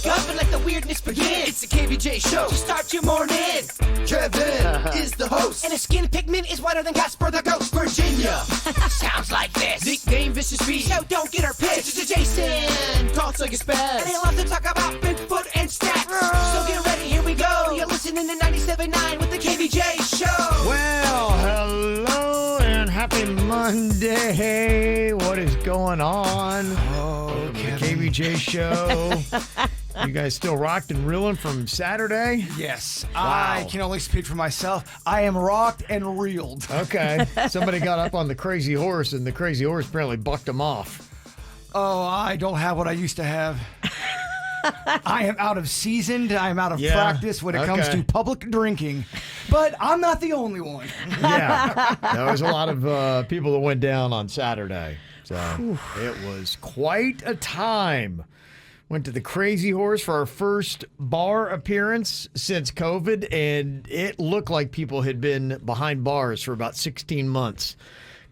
wake up and let the weirdness begin. It's the KVJ show to start your morning. Kevin is the host, and his skin pigment is whiter than Casper the Ghost. Virginia sounds like this. Nickname Vicious Bee, so don't get her pissed. It's Jason, talks like a spaz, and he loves to talk about Bigfoot and stats. So get ready, here we go. You're listening to 97.9 with the KVJ show. Well, hello and happy Monday. What is going on? Oh, the KVJ show. You guys still rocked and reeling from Saturday? Yes. Wow. I can only speak for myself. I am rocked and reeled. Okay. Somebody got up on the crazy horse, and the crazy horse apparently bucked him off. Oh, I don't have what I used to have. I am out of seasoned. I am out of practice when it comes to public drinking. But I'm not the only one. Yeah. There was a lot of people that went down on Saturday. So it was quite a time. Went to the Crazy Horse for our first bar appearance since COVID, and it looked like people had been behind bars for about 16 months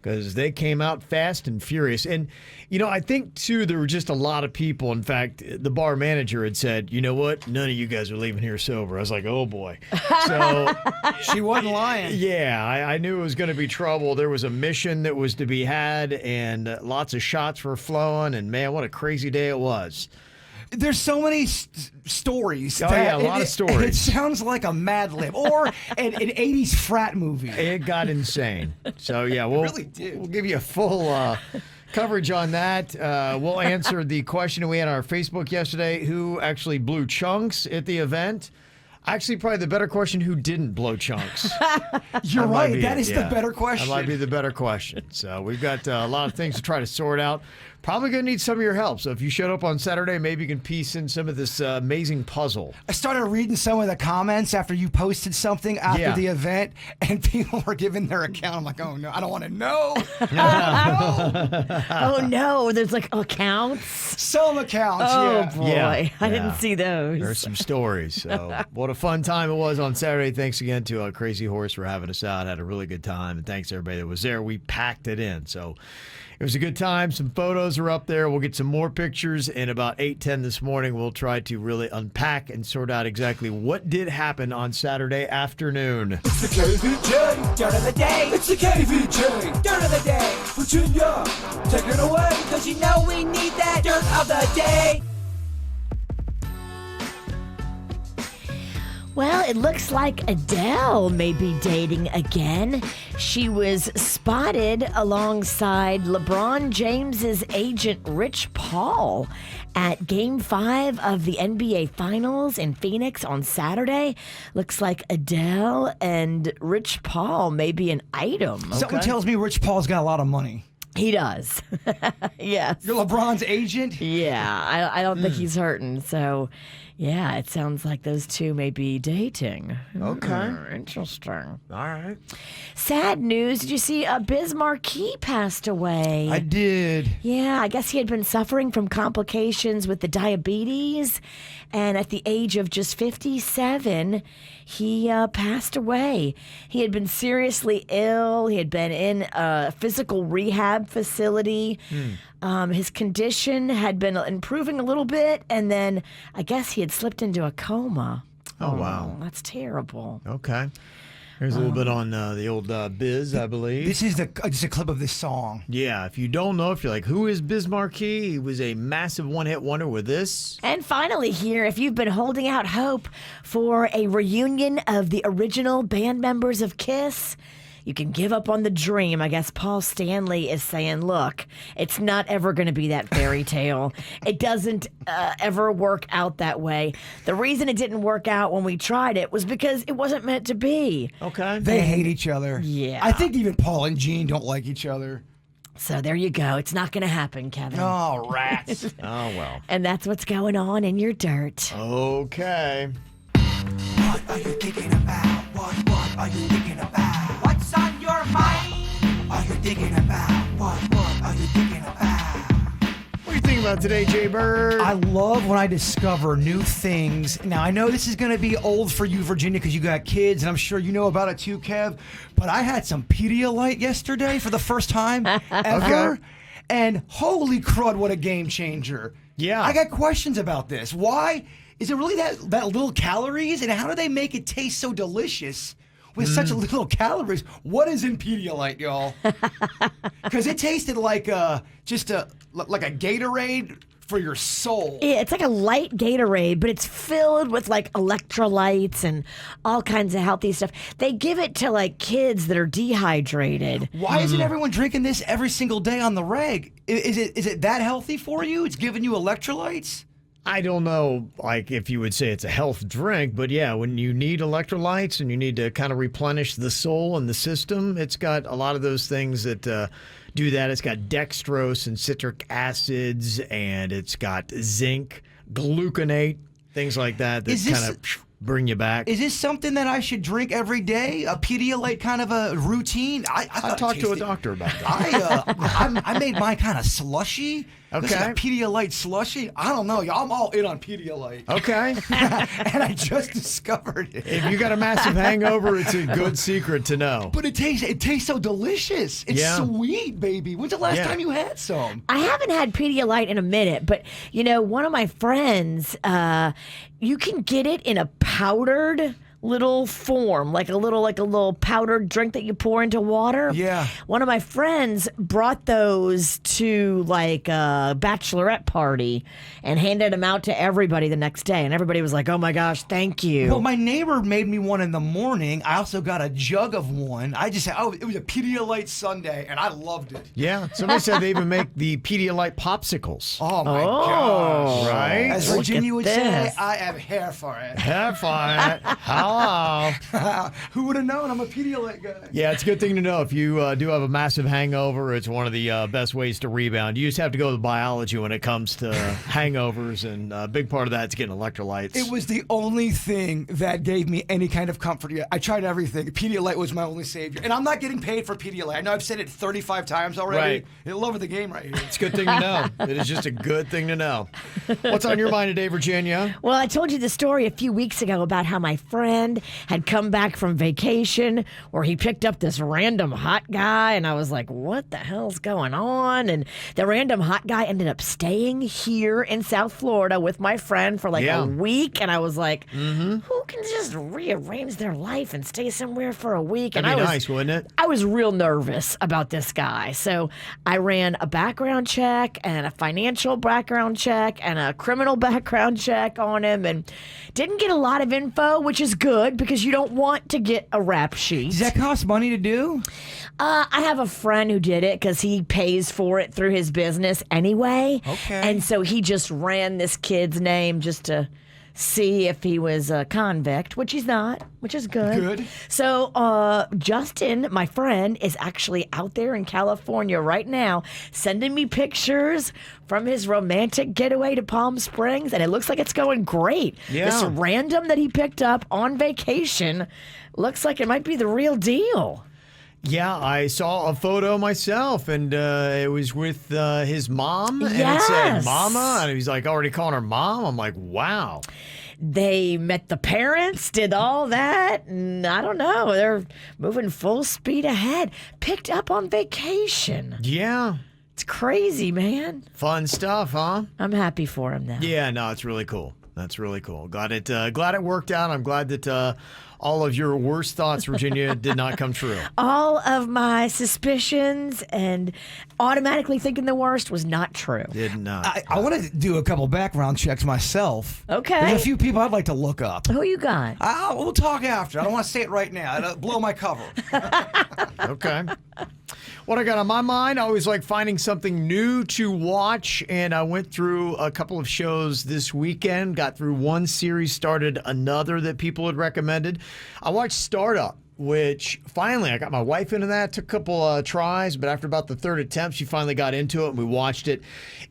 because they came out fast and furious. And, you know, I think, too, there were just a lot of people. In fact, the bar manager had said, you know what, none of you guys are leaving here sober. I was like, oh, boy. So she wasn't lying. Yeah, I knew it was going to be trouble. There was a mission that was to be had, and lots of shots were flowing. And, man, what a crazy day it was. There's so many stories. Oh, yeah, a lot of stories. It sounds like a Mad Lib or an 80s frat movie. It got insane. So, yeah, we'll give you a full coverage on that. We'll answer the question we had on our Facebook yesterday, who actually blew chunks at the event. Actually, probably the better question, who didn't blow chunks? You're right. That is the better question. That might be the better question. So we've got a lot of things to try to sort out. Probably going to need some of your help. So if you showed up on Saturday, maybe you can piece in some of this amazing puzzle. I started reading some of the comments after you posted something after the event, and people were giving their account. I'm like, oh, no, I don't want to know. Oh, no. There's like accounts? Some accounts, Oh, boy. Yeah. I didn't see those. There's some stories. So what a fun time it was on Saturday. Thanks again to Crazy Horse for having us out. Had a really good time. And thanks to everybody that was there. We packed it in. So it was a good time. Some photos are up there. We'll get some more pictures. And about 8:10 this morning, we'll try to really unpack and sort out exactly what did happen on Saturday afternoon. It's the KVJ Dirt of the Day. It's the KVJ Dirt of the Day. Virginia, take it away, because you know we need that Dirt of the Day. Well, it looks like Adele may be dating again. She was spotted alongside LeBron James's agent Rich Paul at Game 5 of the NBA Finals in Phoenix on Saturday. Looks like Adele and Rich Paul may be an item. Something tells me Rich Paul's got a lot of money. He does. Yes. You're LeBron's agent? Yeah, I don't think he's hurting. So, yeah, it sounds like those two may be dating. Okay. Interesting. All right. Sad news. Did you see Biz Markie passed away? I did. Yeah, I guess he had been suffering from complications with the diabetes. And at the age of just 57, he passed away. He had been seriously ill. He had been in a physical rehab facility. His condition had been improving a little bit, and then I guess he had slipped into a coma. Oh, wow. That's terrible. Okay. There's a little bit on the old Biz, I believe. This is just a clip of this song. Yeah, if you don't know, if you're like, who is Biz Markie? He was a massive one-hit wonder with this. And finally here, if you've been holding out hope for a reunion of the original band members of Kiss, you can give up on the dream. I guess Paul Stanley is saying, look, it's not ever going to be that fairy tale. It doesn't ever work out that way. The reason it didn't work out when we tried it was because it wasn't meant to be. Okay. They hate each other. Yeah. I think even Paul and Gene don't like each other. So there you go. It's not going to happen, Kevin. Oh, rats. Oh, well. And that's what's going on in your dirt. Okay. What are you thinking about? What are you thinking about? What's on your mind? Are you thinking about? What are you thinking about? What are you thinking about today, Jay Bird? I love when I discover new things. Now, I know this is going to be old for you, Virginia, because you got kids, and I'm sure you know about it too, Kev. But I had some Pedialyte yesterday for the first time ever. And holy crud, what a game changer. Yeah. I got questions about this. Why is it really that little calories? And how do they make it taste so delicious with such little calories? What is in Pedialyte, y'all? Because it tasted like just like a Gatorade for your soul. Yeah, it's like a light Gatorade, but it's filled with like electrolytes and all kinds of healthy stuff. They give it to like kids that are dehydrated. Why isn't everyone drinking this every single day on the reg? Is it that healthy for you? It's giving you electrolytes? I don't know, like, if you would say it's a health drink, but yeah, when you need electrolytes and you need to kind of replenish the soul and the system, it's got a lot of those things that do that. It's got dextrose and citric acids, and it's got zinc, gluconate, things like that kind of bring you back. Is this something that I should drink every day? A Pedialyte kind of a routine? I talked to a doctor about that. I made mine kind of slushy. Okay. This is a Pedialyte slushy. I don't know, y'all. I'm all in on Pedialyte. Okay. And I just discovered it. If you got a massive hangover, it's a good secret to know. But it tastes so delicious. It's sweet, baby. When's the last time you had some? I haven't had Pedialyte in a minute, but one of my friends, you can get it in a powdered little form, like a little powdered drink that you pour into water. Yeah. One of my friends brought those to like a bachelorette party and handed them out to everybody the next day, and everybody was like, "Oh my gosh, thank you." Well, my neighbor made me one in the morning. I also got a jug of one. I just said, it was a Pedialyte sundae, and I loved it. Yeah. Somebody said they even make the Pedialyte popsicles. Oh my gosh. Right? As Look Virginia at would say, this. I am here for it. Have fun. Hello. Who would have known? I'm a Pedialyte guy. Yeah, it's a good thing to know. If you do have a massive hangover, it's one of the best ways to rebound. You just have to go to biology when it comes to hangovers, and a big part of that is getting electrolytes. It was the only thing that gave me any kind of comfort. I tried everything. Pedialyte was my only savior. And I'm not getting paid for Pedialyte. I know I've said it 35 times already. Right. You'll love the game right here. It's a good thing to know. It is just a good thing to know. What's on your mind today, Virginia? Well, I told you the story a few weeks ago about how my friend had come back from vacation where he picked up this random hot guy, and I was like, what the hell's going on? And the random hot guy ended up staying here in South Florida with my friend for like a week, and I was like, who can just rearrange their life and stay somewhere for a week? That'd be nice, wouldn't it? I was real nervous about this guy. So I ran a background check and a financial background check and a criminal background check on him, and didn't get a lot of info, which is good because you don't want to get a rap sheet. Does that cost money to do? I have a friend who did it because he pays for it through his business anyway. Okay. And so he just ran this kid's name just to see if he was a convict, which he's not, which is good. Good. So Justin, my friend, is actually out there in California right now sending me pictures from his romantic getaway to Palm Springs, and it looks like it's going great. Yeah. This random that he picked up on vacation looks like it might be the real deal. Yeah, I saw a photo myself, and it was with his mom, and it Yes. said Mama, and he's like already calling her mom. I'm like, wow. They met the parents, did all that, and I don't know. They're moving full speed ahead. Picked up on vacation. Yeah. It's crazy, man. Fun stuff, huh? I'm happy for him now. Yeah, no, it's really cool. That's really cool. Glad it worked out. I'm glad that all of your worst thoughts, Virginia, did not come true. All of my suspicions and automatically thinking the worst was not true. Did not. I want to do a couple background checks myself. Okay. There's a few people I'd like to look up. Who you got? We'll talk after. I don't want to say it right now. It'll blow my cover. Okay. What I got on my mind, I always like finding something new to watch, and I went through a couple of shows this weekend, got through one series, started another that people had recommended. I watched Startup, which finally I got my wife into that. Took a couple tries, but after about the third attempt, she finally got into it, and we watched it.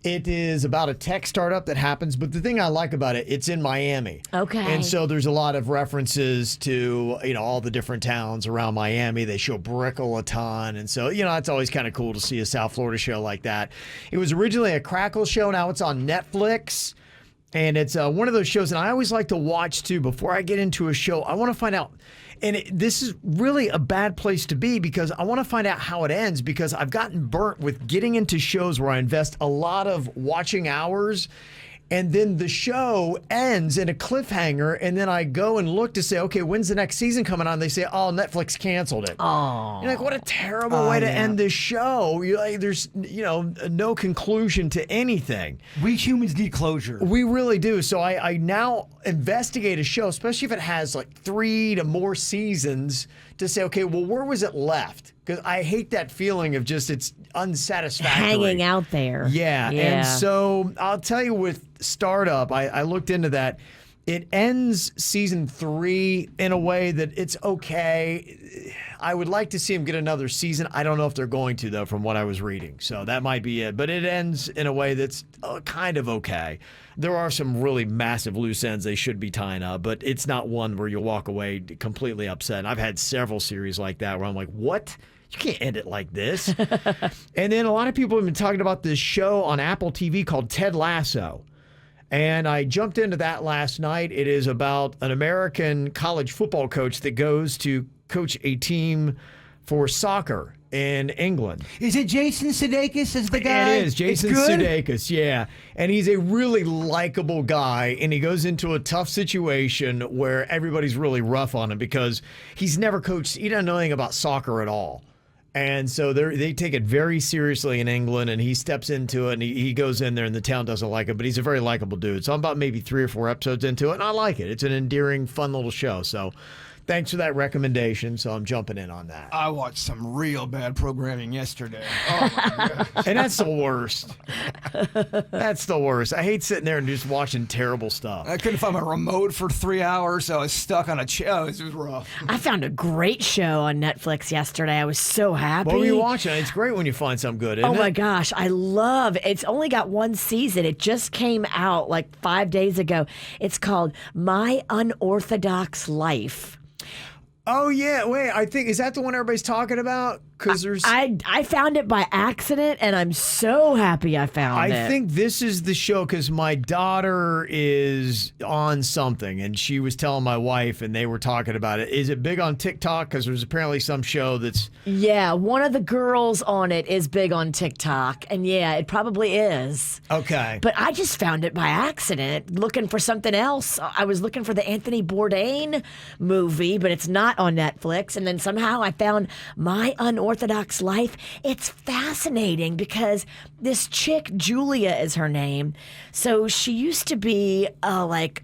It is about a tech startup that happens, but the thing I like about it, it's in Miami. Okay. And so there's a lot of references to, all the different towns around Miami. They show Brickell a ton, and so, it's always kind of cool to see a South Florida show like that. It was originally a Crackle show. Now it's on Netflix. And it's one of those shows, and I always like to watch, too, before I get into a show. I want to find out, and this is really a bad place to be because I want to find out how it ends because I've gotten burnt with getting into shows where I invest a lot of watching hours, and then the show ends in a cliffhanger, and then I go and look to say, okay, when's the next season coming on? They say, oh, Netflix canceled it. Oh. You're like, what a terrible way to end this show. You're like, there's, no conclusion to anything. We humans need closure. We really do. So I now investigate a show, especially if it has like 3 to more seasons, to say, okay, well, where was it left? Because I hate that feeling of just it's unsatisfactory. Hanging out there. Yeah. And so I'll tell you with Startup, I looked into that. It ends season 3 in a way that it's okay. I would like to see them get another season. I don't know if they're going to, though, from what I was reading. So that might be it. But it ends in a way that's kind of okay. There are some really massive loose ends they should be tying up, but it's not one where you'll walk away completely upset. And I've had several series like that where I'm like, what? You can't end it like this. And then a lot of people have been talking about this show on Apple TV called Ted Lasso. And I jumped into that last night. It is about an American college football coach that goes to coach a team for soccer in England. Is it Jason Sudeikis as the guy? It is Jason Sudeikis, yeah. And he's a really likable guy, and he goes into a tough situation where everybody's really rough on him because he's never coached. He doesn't know anything about soccer at all. And so they take it very seriously in England, and he steps into it, and he goes in there, and the town doesn't like it, but he's a very likable dude. So I'm about maybe 3 or 4 episodes into it, and I like it. It's an endearing, fun little show. So thanks for that recommendation. So I'm jumping in on that. I watched some real bad programming yesterday. Oh, my gosh. And that's the worst. That's the worst. I hate sitting there and just watching terrible stuff. I couldn't find my remote for 3 hours, so I was stuck on a chair. It was rough. I found a great show on Netflix yesterday. I was so happy. What were you watching? It's great when you find something good, isn't it? Oh my gosh, I love it. It's only got 1 season. It just came out like 5 days ago. It's called My Unorthodox Life. Oh, yeah. Wait, I think, is that the one everybody's talking about? Because there's. I found it by accident, and I'm so happy I found it. I think this is the show because my daughter is on something, and she was telling my wife, and they were talking about it. Is it big on TikTok? Because there's apparently some show that's. Yeah, one of the girls on it is big on TikTok, and yeah, it probably is. Okay. But I just found it by accident, looking for something else. I was looking for the Anthony Bourdain movie, but it's not on Netflix, and then somehow I found My Unorthodox Life. It's fascinating because this chick, Julia is her name. So she used to be like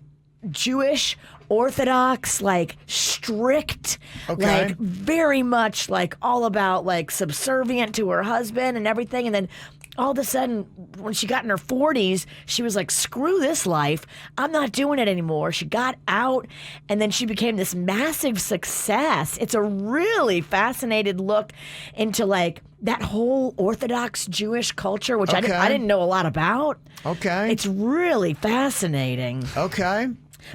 Jewish, Orthodox, like strict, like very much like all about like subservient to her husband and everything. And then all of a sudden, when she got in her 40s, she was like, screw this life. I'm not doing it anymore. She got out, and then she became this massive success. It's a really fascinating look into like that whole Orthodox Jewish culture, which I didn't know a lot about. Okay. It's really fascinating. Okay.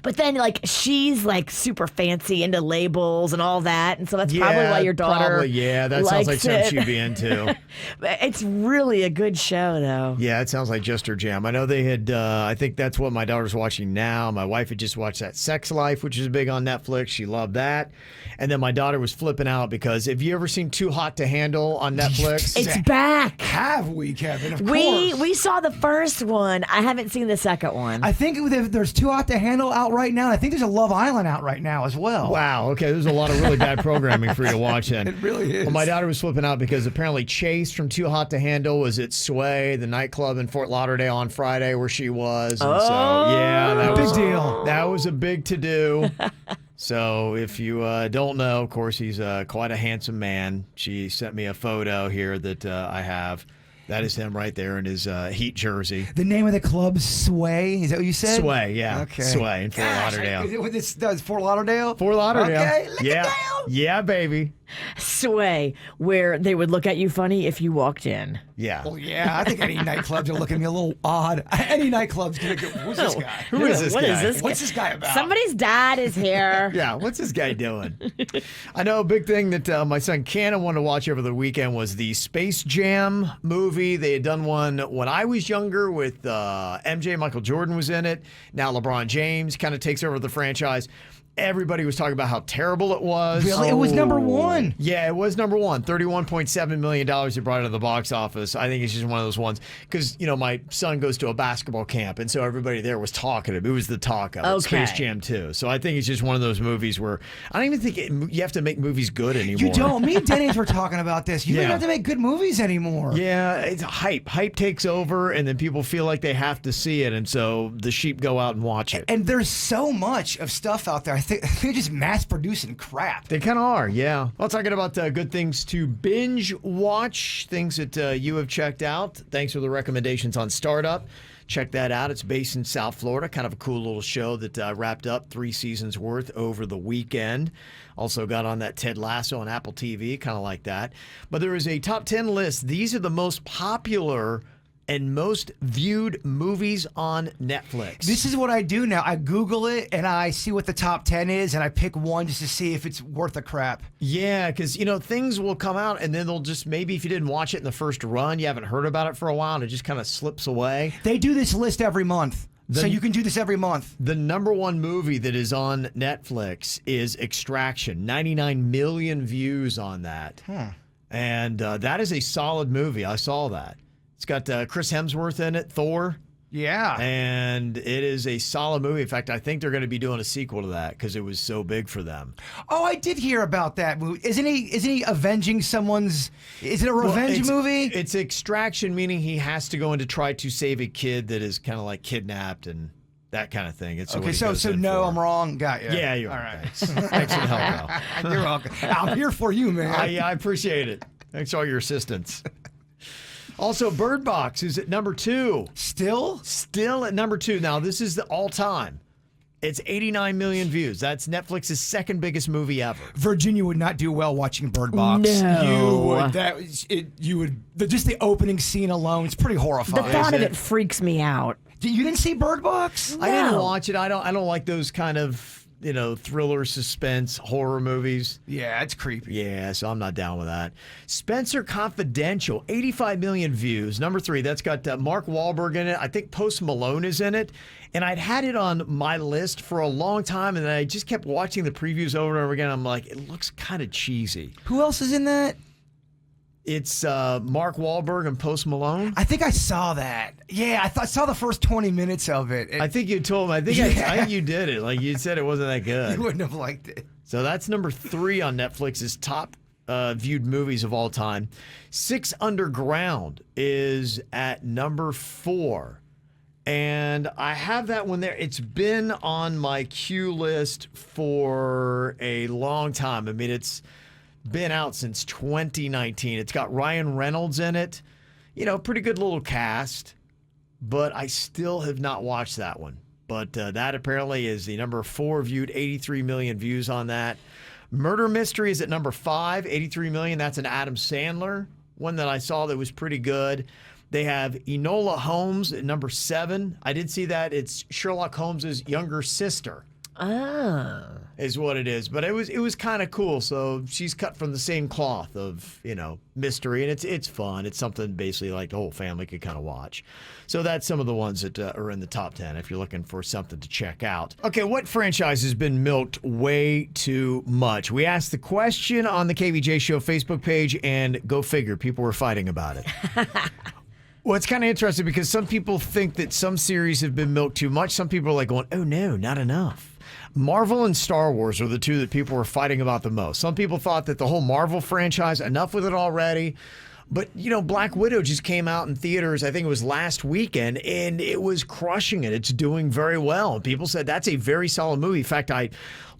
But then, like, she's, like, super fancy into labels and all that. And so that's probably why your daughter that sounds like something she'd be into. It's really a good show, though. Yeah, it sounds like just her jam. I know they had, I think that's what my daughter's watching now. My wife had just watched that Sex Life, which is big on Netflix. She loved that. And then my daughter was flipping out because have you ever seen Too Hot to Handle on Netflix? It's back. Have we, Kevin? Of course. We saw the first one. I haven't seen the second one. I think there's Too Hot to Handle out right now. I think there's a Love Island out right now as well. Wow. Okay. There's a lot of really bad programming for you to watch then. It really is. Well, my daughter was flipping out because apparently Chase from Too Hot to Handle was at Sway, the nightclub in Fort Lauderdale on Friday where she was. And so, yeah, that was big deal. That was a big to-do. So if you don't know, of course, he's quite a handsome man. She sent me a photo here that I have. That is him right there in his Heat jersey. The name of the club, Sway? Is that what you said? Sway, yeah. Okay. Sway in Fort Lauderdale. Is it Fort Lauderdale? Fort Lauderdale. Okay, lick it down. Yeah, baby. sway where they would look at you funny if you walked in. Yeah. Well, yeah, I think any nightclubs are looking at me a little odd. Any nightclub's gonna go, who's this guy? Who is this What guy? is this What's this guy about? Somebody's dad is here. Yeah, what's this guy doing? I know a big thing that my son Cannon wanted to watch over the weekend was the Space Jam movie. They had done one when I was younger with MJ. Michael Jordan was in it. Now LeBron James kind of takes over the franchise. Everybody was talking about how terrible it was. Really? It was number one. Yeah, it was number one. $31.7 million it brought it to the box office. I think it's just one of those ones. Because, my son goes to a basketball camp, and so everybody there was talking. It was the talk of it. Okay. Space Jam 2. So I think it's just one of those movies where I don't even think you have to make movies good anymore. You don't. Me and Dennis were talking about this. You Yeah. don't have to make good movies anymore. Yeah, it's hype. Hype takes over, and then people feel like they have to see it, and so the sheep go out and watch it. And there's so much of stuff out there. I think they're just mass producing crap. They kind of are, yeah. Well, talking about good things to binge watch, things that you have checked out. Thanks for the recommendations on Startup. Check that out. It's based in South Florida. Kind of a cool little show that wrapped up 3 seasons worth over the weekend. Also got on that Ted Lasso on Apple TV, kind of like that. But there is a top 10 list. These are the most popular and most viewed movies on Netflix. This is what I do now. I Google it and I see what the top 10 is and I pick one just to see if it's worth the crap. Yeah, because, things will come out and then they'll just, maybe if you didn't watch it in the first run, you haven't heard about it for a while and it just kind of slips away. They do this list every month. So you can do this every month. The number one movie that is on Netflix is Extraction. 99 million views on that. And that is a solid movie. I saw that. It's got Chris Hemsworth in it, Thor. Yeah. And it is a solid movie. In fact, I think they're going to be doing a sequel to that because it was so big for them. Oh, I did hear about that movie. Isn't he avenging someone's... Is it a revenge movie? It's Extraction, meaning he has to go in to try to save a kid that is kind of like kidnapped and that kind of thing. It's Okay, so no, I'm wrong. Got you. Yeah, you're all right. right. Thanks for the help, Al. You're welcome. I'm here for you, man. I appreciate it. Thanks for all your assistance. Also, Bird Box is at number 2. Still at number 2. Now, this is the all-time. It's 89 million views. That's Netflix's second biggest movie ever. Virginia would not do well watching Bird Box. No. You would. You would. Just the opening scene alone. It's pretty The horrifying. thought of it freaks me out. You didn't see Bird Box? I didn't No. watch it. I don't like those kind of, thriller, suspense, horror movies. Yeah, it's creepy. Yeah, so I'm not down with that. Spencer Confidential, 85 million views. Number 3, that's got Mark Wahlberg in it. I think Post Malone is in it. And I'd had it on my list for a long time, and then I just kept watching the previews over and over again. I'm like, it looks kind of cheesy. Who else is in that? It's Mark Wahlberg and Post Malone. I think I saw that. Yeah, I saw the first 20 minutes of it. I think you told me. I think you did it. Like you said, it wasn't that good. You wouldn't have liked it. So that's number 3 on Netflix's top viewed movies of all time. 6 Underground is at number 4. And I have that one there. It's been on my queue list for a long time. I mean, it's been out since 2019. It's got Ryan Reynolds in it. Pretty good little cast. But I still have not watched that one. But that apparently is the number 4 viewed, 83 million views on that. Murder Mystery is at number 5, 83 million. That's an Adam Sandler one that I saw that was pretty good. They have Enola Holmes at number 7. I did see that. It's Sherlock Holmes's younger sister. Is what it is. But it was kind of cool. So she's cut from the same cloth of, mystery. And it's fun. It's something basically like the whole family could kind of watch. So that's some of the ones that are in the top 10 if you're looking for something to check out. Okay, what franchise has been milked way too much? We asked the question on the KVJ Show Facebook page, and go figure, people were fighting about it. Well, it's kind of interesting because some people think that some series have been milked too much. Some people are like going, oh no, not enough. Marvel and Star Wars are the two that people were fighting about the most. Some people thought that the whole Marvel franchise, enough with it already. But, Black Widow just came out in theaters, I think it was last weekend, and it was crushing it. It's doing very well. And people said that's a very solid movie. In fact, I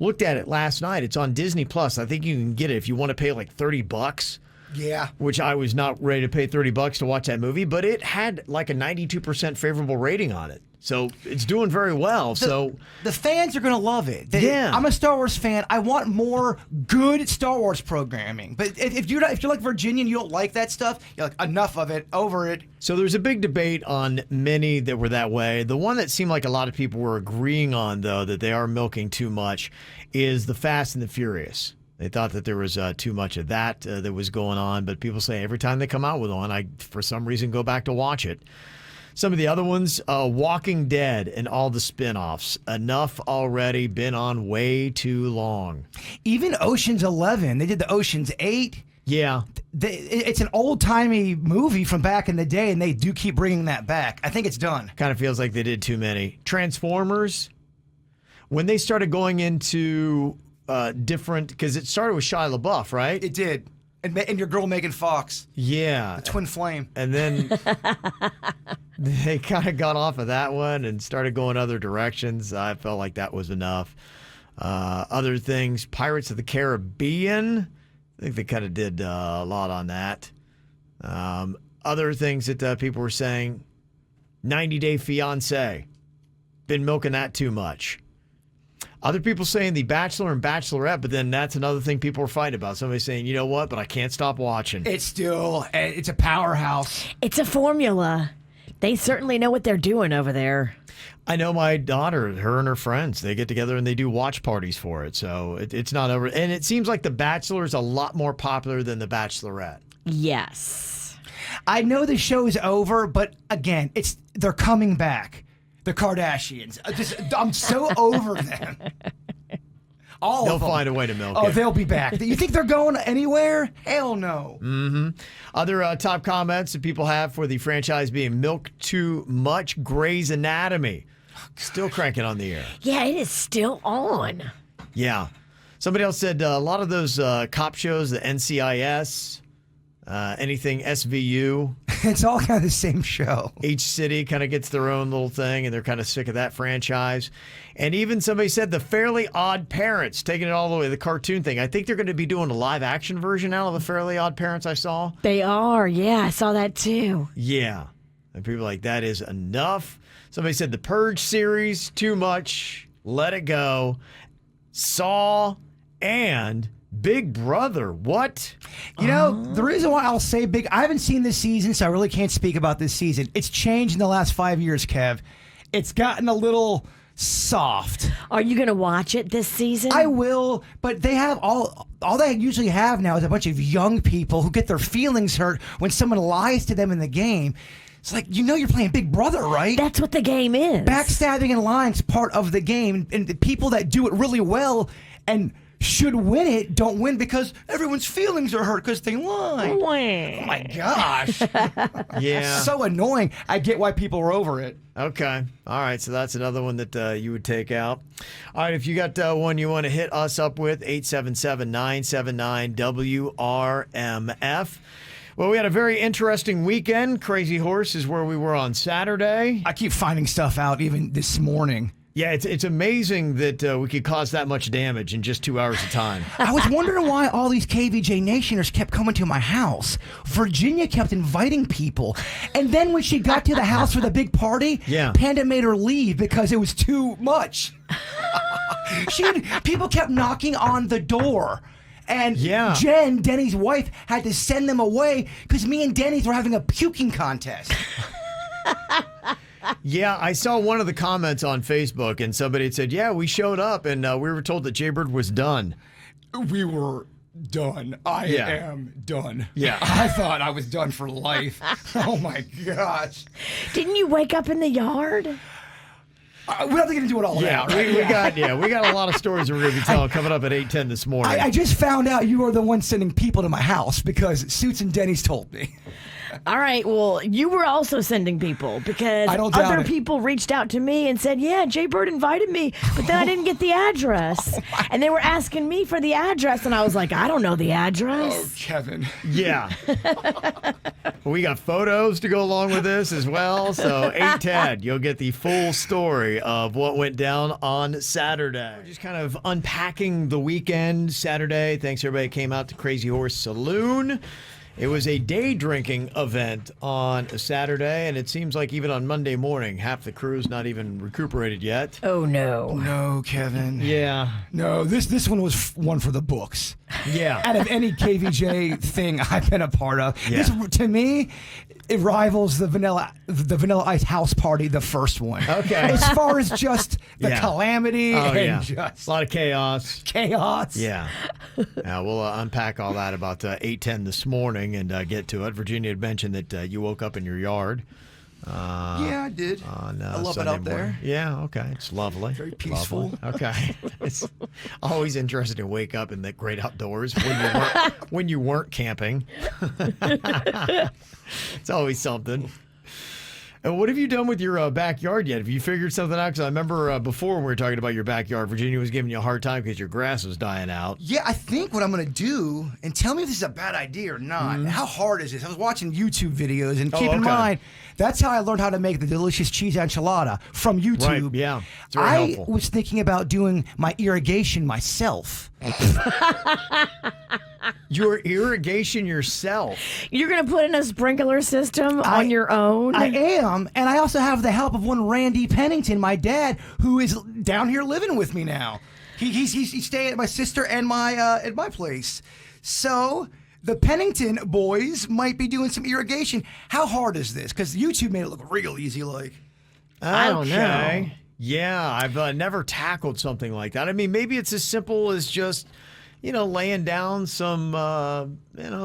looked at it last night. It's on Disney Plus. I think you can get it if you want to pay like $30. Yeah. which I was not ready to pay $30 to watch that movie, but it had like a 92% favorable rating on it. So it's doing very well. The fans are going to love it. Yeah. I'm a Star Wars fan. I want more good Star Wars programming. But if you're like Virginia and you don't like that stuff, you're like, enough of it, over it. So there's a big debate on many that were that way. The one that seemed like a lot of people were agreeing on, though, that they are milking too much, is the Fast and the Furious. They thought that there was too much of that that was going on. But people say every time they come out with one, I, for some reason, go back to watch it. Some of the other ones, Walking Dead and all the spinoffs. Enough already, been on way too long. Even Ocean's 11, they did the Ocean's 8. Yeah. It's an old-timey movie from back in the day, and they do keep bringing that back. I think it's done. Kind of feels like they did too many. Transformers, when they started going into different, because it started with Shia LaBeouf, right? It did. And your girl Megan Fox. Yeah. The twin flame. And then they kind of got off of that one and started going other directions. I felt like that was enough. Other things, Pirates of the Caribbean, I think they kind of did a lot on that. Other things that people were saying, 90 Day Fiancé, been milking that too much. Other people saying The Bachelor and Bachelorette, but then that's another thing people are fighting about. Somebody saying, you know what, but I can't stop watching. It's a powerhouse. It's a formula. They certainly know what they're doing over there. I know my daughter, her and her friends, they get together and they do watch parties for it. So it's not over. And it seems like The Bachelor is a lot more popular than The Bachelorette. Yes. I know the show's over, but again, they're coming back. The Kardashians. I'm so over them. All They'll of them. find a way to milk it. Oh, they'll be back. You think they're going anywhere? Hell no. Mm-hmm. Other top comments that people have for the franchise being milked too much, Grey's Anatomy. Still cranking on the air. Yeah, it is still on. Yeah. Somebody else said a lot of those cop shows, the NCIS, anything SVU. It's all kind of the same show. Each city kind of gets their own little thing, and they're kind of sick of that franchise. And even somebody said the Fairly Odd Parents, taking it all the way to the cartoon thing. I think they're going to be doing a live-action version out of the Fairly Odd Parents I saw. They are. Yeah, I saw that too. Yeah. And people are like, that is enough. Somebody said the Purge series, too much, let it go. Saw and Big Brother, what? You know, the reason why I'll say Big, I haven't seen this season, so I really can't speak about this season. It's changed in the last 5 years, Kev. It's gotten a little soft. Are you going to watch it this season? I will, but they have all they usually have now is a bunch of young people who get their feelings hurt when someone lies to them in the game. It's like, you know you're playing Big Brother, right? That's what the game is. Backstabbing and lying is part of the game, and the people that do it really well and should win it don't win because everyone's feelings are hurt because they lie. Oh my gosh. Yeah. So annoying. I get why people are over it. Okay. All right. So that's another one that you would take out. All right. If you got one you want to hit us up with, 877-979-WRMF. Well, we had a very interesting weekend. Crazy Horse is where we were on Saturday. I keep finding stuff out even this morning. Yeah, it's amazing that we could cause that much damage in just 2 hours of time. I was wondering why all these KVJ Nationers kept coming to my house. Virginia kept inviting people. And then when she got to the house for the big party, yeah. Panda made her leave because it was too much. People kept knocking on the door. And yeah. Jen, Denny's wife, had to send them away because me and Denny's were having a puking contest. Yeah, I saw one of the comments on Facebook, and somebody had said, yeah, we showed up, and we were told that Jaybird was done. We were done. I am done. Yeah. I thought I was done for life. Oh, my gosh. Didn't you wake up in the yard? We're not going to do it all now. We got a lot of stories we're going to be telling coming up at 8:10 this morning. I just found out you are the one sending people to my house because Suits and Denny's told me. All right, well, you were also sending people because I don't doubt other it. people reached out to me and said, yeah, Jay Bird invited me, but then I didn't get the address. And they were asking me for the address, and I was like, I don't know the address. Oh, Kevin. Yeah. We got photos to go along with this as well. So 8:10, you'll get the full story of what went down on Saturday. We're just kind of unpacking the weekend Saturday. Thanks everybody who came out to Crazy Horse Saloon. It was a day drinking event on a Saturday, and it seems like even on Monday morning, half the crew's not even recuperated yet. Oh, no. No, Kevin. Yeah. No, this one was one for the books. Yeah. Out of any KVJ thing I've been a part of, Yeah. this, to me, it rivals the Vanilla Ice house party, the first one. Okay. As far as just the Yeah. calamity Oh, and yeah. just A lot of chaos. chaos. Yeah. We'll unpack all that about 8:10 this morning and get to it. Virginia had mentioned that you woke up in your yard. Yeah, I did. On, I love Sunday it out there. morning. Yeah, okay. It's lovely. Very peaceful. Lovely. Okay. It's always interesting to wake up in the great outdoors when you weren't camping. It's always something. And what have you done with your backyard yet? Have you figured something out? Because I remember before when we were talking about your backyard, Virginia was giving you a hard time because your grass was dying out. Yeah, I think what I'm going to do, and tell me if this is a bad idea or not. How hard is this? I was watching YouTube videos, and keep in okay. mind, that's how I learned how to make the delicious cheese enchilada from YouTube. Right, yeah. It's very I helpful. was thinking about doing my irrigation myself. Your irrigation yourself. You're going to put in a sprinkler system on your own? I am, and I also have the help of one Randy Pennington, my dad, who is down here living with me now. He's staying at my sister and my at my place. So the Pennington boys might be doing some irrigation. How hard is this? Because YouTube made it look real easy, like. I don't Okay. know. Yeah, I've never tackled something like that. I mean, maybe it's as simple as just, laying down some,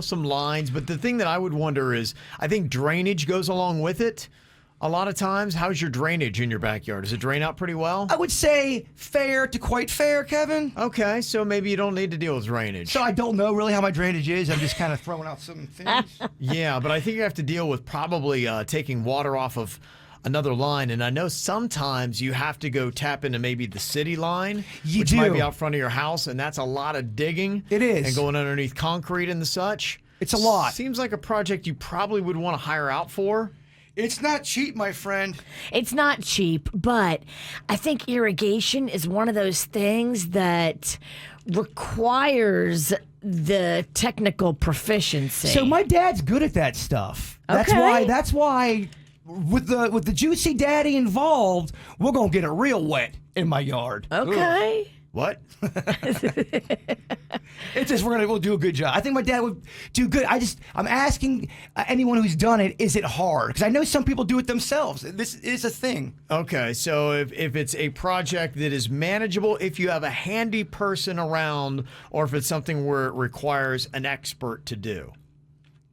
some lines. But the thing that I would wonder is, I think drainage goes along with it. A lot of times, how's your drainage in your backyard? Does it drain out pretty well? I would say fair to quite fair, Kevin. Okay, so maybe you don't need to deal with drainage. So I don't know really how my drainage is. I'm just kind of throwing out some things. Yeah, but I think you have to deal with probably taking water off of another line. And I know sometimes you have to go tap into maybe the city line, which might be out front of your house, and that's a lot of digging. It is. And going underneath concrete and the such. It's a lot. Seems like a project you probably would want to hire out for. It's not cheap, my friend. It's not cheap, but I think irrigation is one of those things that requires the technical proficiency. So my dad's good at that stuff. Okay. That's why with the juicy daddy involved, we're gonna get it real wet in my yard. Okay. What? It's just we'll do a good job. I think my dad would do good. I'm asking anyone who's done it, is it hard? Because I know some people do it themselves. This is a thing. Okay, so if it's a project that is manageable, if you have a handy person around, or if it's something where it requires an expert to do.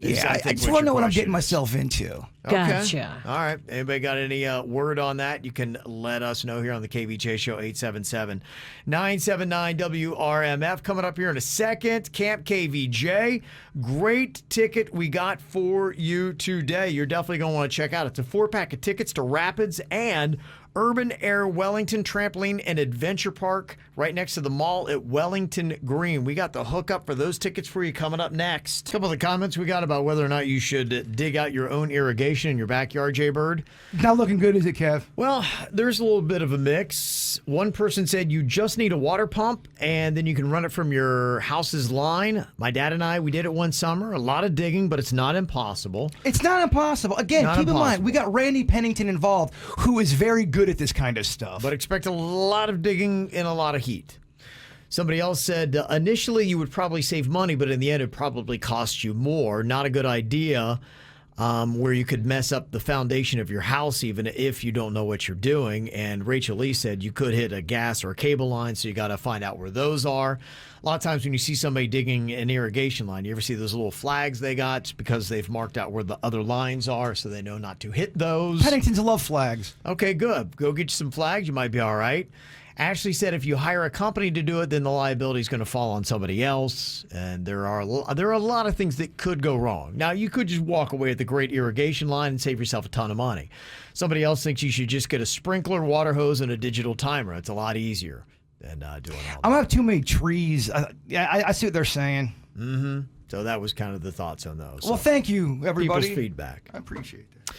Yeah, I just want to know what I'm getting myself into. Okay. Gotcha. All right. Anybody got any word on that? You can let us know here on the KVJ Show, 877-979-WRMF. Coming up here in a second, Camp KVJ. Great ticket we got for you today. You're definitely going to want to check out. It's a 4-pack of tickets to Rapids and Urban Air Wellington Trampoline and Adventure Park right next to the mall at Wellington Green. We got the hookup for those tickets for you coming up next. A couple of the comments we got about whether or not you should dig out your own irrigation in your backyard, Jay Bird. Not looking good, is it, Kev? Well, there's a little bit of a mix. One person said you just need a water pump and then you can run it from your house's line. My dad and I, we did it one summer. A lot of digging, but it's not impossible. It's not impossible. Again, Not keep in mind, impossible. we got Randy Pennington involved, who is very good at this kind of stuff. But expect a lot of digging and a lot of heat. Somebody else said initially you would probably save money, but in the end it probably cost you more. Not a good idea, where you could mess up the foundation of your house even if you don't know what you're doing. And Rachel Lee said you could hit a gas or a cable line, so you got to find out where those are. A lot of times when you see somebody digging an irrigation line, you ever see those little flags they got? It's because they've marked out where the other lines are so they know not to hit those. Penningtons love flags. Okay, good. Go get you some flags. You might be all right. Ashley said if you hire a company to do it, then the liability is going to fall on somebody else. And there are a lot of things that could go wrong. Now, you could just walk away at the great irrigation line and save yourself a ton of money. Somebody else thinks you should just get a sprinkler, water hose, and a digital timer. It's a lot easier than doing all that. I'm gonna have too many trees. I see what they're saying. So that was kind of the thoughts on those. Well, thank you, everybody. People's feedback. I appreciate that.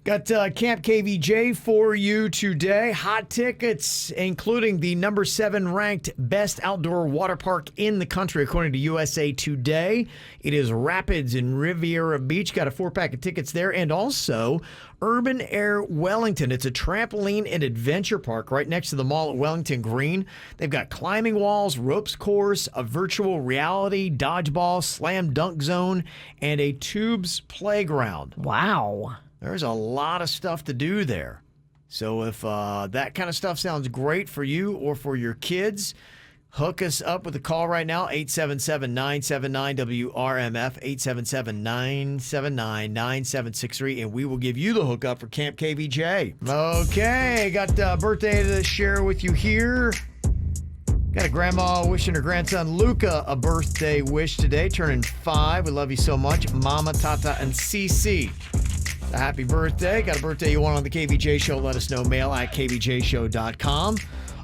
Got Camp KVJ for you today. Hot tickets, including the number 7 ranked best outdoor water park in the country, according to USA Today. It is Rapids in Riviera Beach. Got a 4-pack of tickets there. And also Urban Air Wellington. It's a trampoline and adventure park right next to the mall at Wellington Green. They've got climbing walls, ropes course, a virtual reality dodgeball, slam dunk zone, and a tubes playground. Wow. There's a lot of stuff to do there. So if that kind of stuff sounds great for you or for your kids, hook us up with a call right now, 877-979-WRMF, 877-979-9763, and we will give you the hookup for Camp KVJ. Okay, got a birthday to share with you here. Got a grandma wishing her grandson Luca a birthday wish today, turning 5. We love you so much. Mama, Tata, and Cece. A happy birthday. Got a birthday you want on the KVJ show, let us know. Mail at kvjshow.com.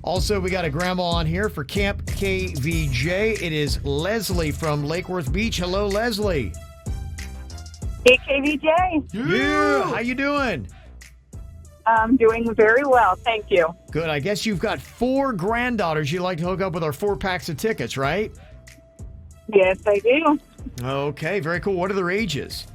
Also, we got a grandma on here for Camp KVJ. It is Leslie from Lake Worth Beach. Hello, Leslie. Hey, KVJ. Yeah. How you doing? I'm doing very well, thank you. Good. I guess you've got 4 granddaughters you'd like to hook up with our 4 packs of tickets, right? Yes, I do. Okay, very cool. What are their ages?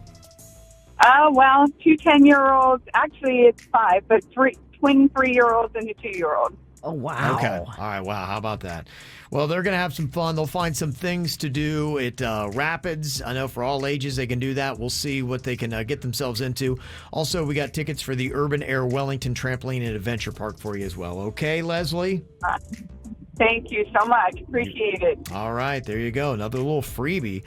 Well, 2 10-year-olds. Actually, it's 5, but 3 twin 3-year-olds and a 2-year-old. Oh, wow. Okay. All right. Wow. How about that? Well, they're going to have some fun. They'll find some things to do at Rapids. I know for all ages they can do that. We'll see what they can get themselves into. Also, we got tickets for the Urban Air Wellington Trampoline and Adventure Park for you as well. Okay, Leslie? Thank you so much. Appreciate it. All right. There you go. Another little freebie.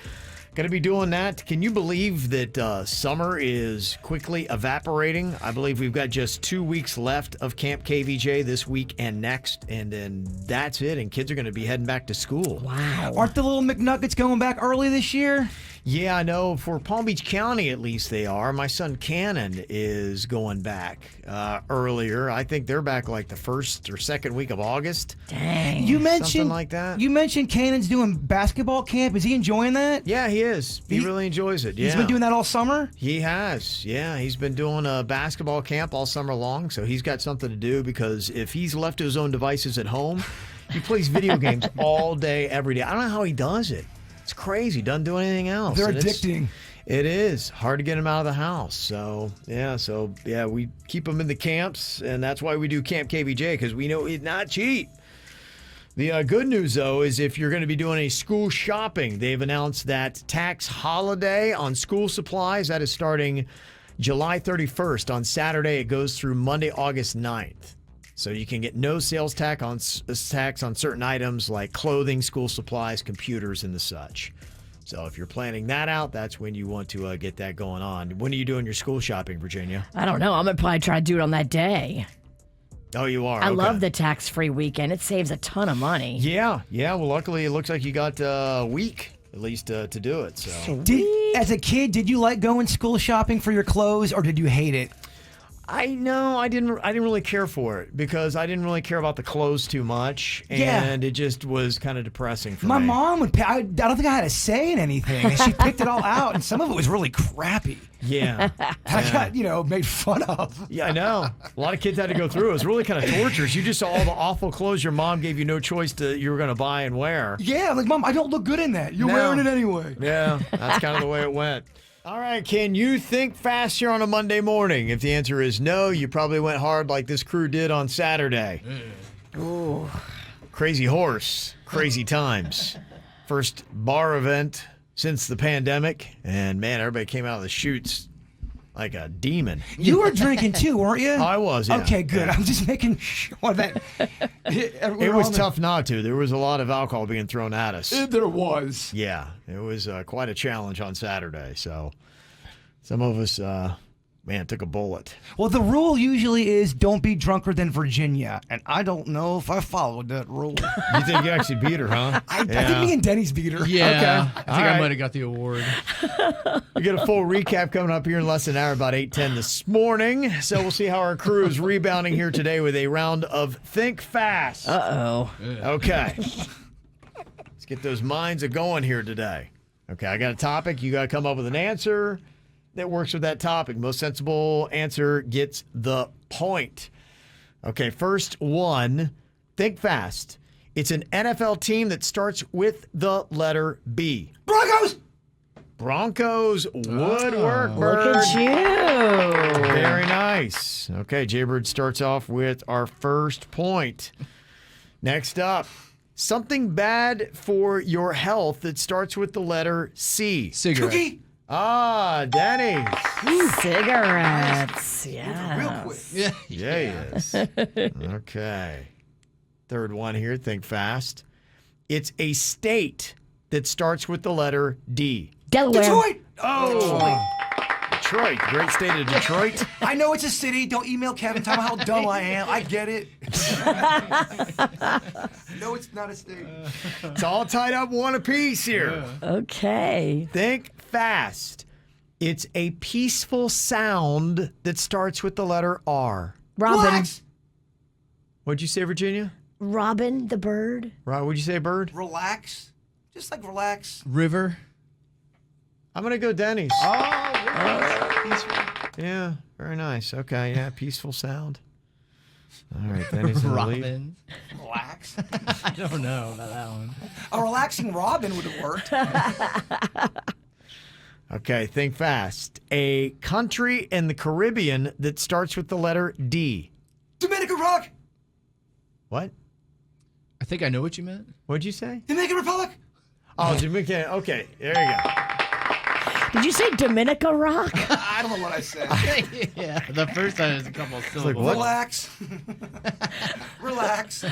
Going to be doing that. Can you believe that summer is quickly evaporating? I believe we've got just 2 weeks left of Camp KVJ this week and next, and then that's it, and kids are going to be heading back to school. Wow. Aren't the little McNuggets going back early this year? Yeah, I know. For Palm Beach County, at least they are. My son Cannon is going back earlier. I think they're back like the 1st or 2nd week of August. Dang. You mentioned Something like that. You mentioned Cannon's doing basketball camp. Is he enjoying that? Yeah, he is. He really enjoys it. Yeah. He's been doing that all summer? He has. Yeah, he's been doing a basketball camp all summer long, so he's got something to do because if he's left to his own devices at home, he plays video games all day, every day. I don't know how he does it. It's crazy. Doesn't do anything else. They're And addicting. It is hard to get him out of the house. So we keep him in the camps, and that's why we do Camp KVJ, because we know it's not cheap. The good news, though, is if you're going to be doing any school shopping, they've announced that tax holiday on school supplies, that is starting July 31st. On Saturday, it goes through Monday, August 9th. So you can get no sales tax on certain items like clothing, school supplies, computers, and the such. So if you're planning that out, that's when you want to get that going on. When are you doing your school shopping, Virginia? I don't know. I'm going to probably try to do it on that day. Oh, you are? I Okay. love the tax-free weekend. It saves a ton of money. Yeah. Well, luckily, it looks like you got a week at least to do it. So As a kid, did you like going school shopping for your clothes, or did you hate it? I didn't really care for it because I didn't really care about the clothes too much, Yeah. and it just was kind of depressing for me. My mom would. I don't think I had a say in anything. And she picked it all out, and some of it was really crappy. Yeah. I got made fun of. Yeah, I know. A lot of kids had to go through it. It was really kind of torturous. You just saw all the awful clothes your mom gave you no choice you were going to buy and wear. Yeah, I'm like, Mom, I don't look good in that. You're No. wearing it anyway. Yeah, that's kind of the way it went. All right, can you think fast here on a Monday morning? If the answer is no, you probably went hard like this crew did on Saturday. Ooh. Crazy horse, crazy times. First bar event since the pandemic, and man, everybody came out of the chutes like a demon. You were drinking too, weren't you? I was, yeah. Okay, good. Yeah. I'm just making sure that It was tough not to. There was a lot of alcohol being thrown at us. There was. Yeah, it was quite a challenge on Saturday. So some of us, took a bullet. Well, the rule usually is don't be drunker than Virginia, and I don't know if I followed that rule. You think you actually beat her, huh? I think me and Denny's beat her. Yeah, Okay. I think All I right. might have got the award. We get a full recap coming up here in less than an hour, about 8:10 this morning. So we'll see how our crew is rebounding here today with a round of Think Fast. Uh-oh. Okay. Let's get those minds a-going here today. Okay, I got a topic. You got to come up with an answer. that works with that topic. Most sensible answer gets the point. Okay, first one. Think fast. It's an NFL team that starts with the letter B. Broncos. Broncos would work, Bird. Look at you. Very nice. Okay, Jaybird starts off with our first point. Next up, something bad for your health that starts with the letter C. Cigarette. Cookie. Ah, Denny's. Cigarettes. Real Yeah. quick. Yeah. Yes. Okay. Third one here. Think fast. It's a state that starts with the letter D. Delaware. Detroit. Oh, Detroit. Great state of Detroit. I know it's a city. Don't email Kevin. Tell me how dumb I am. I get it. No, it's not a state. It's all tied up one apiece here. Okay. Think fast. It's a peaceful sound that starts with the letter R. Robin. Relax. What'd you say, Virginia? Robin the bird. Right, what'd you say, Bird? Relax. Just like relax. River. I'm going to go Denny's. Peaceful. Yeah, very nice. Okay, yeah, peaceful sound. All right, Denny's in the lead. Robin. Relax. I don't know about that one. A relaxing Robin would have worked. Okay, think fast. A country in the Caribbean that starts with the letter D. Dominican Rock. What? I think I know what you meant. What'd you say? Dominican Republic. Oh, Dominican. Okay, there you go. Did you say Dominica Rock? I don't know what I said. Yeah, the first time was a couple of syllables. what? Relax. Relax.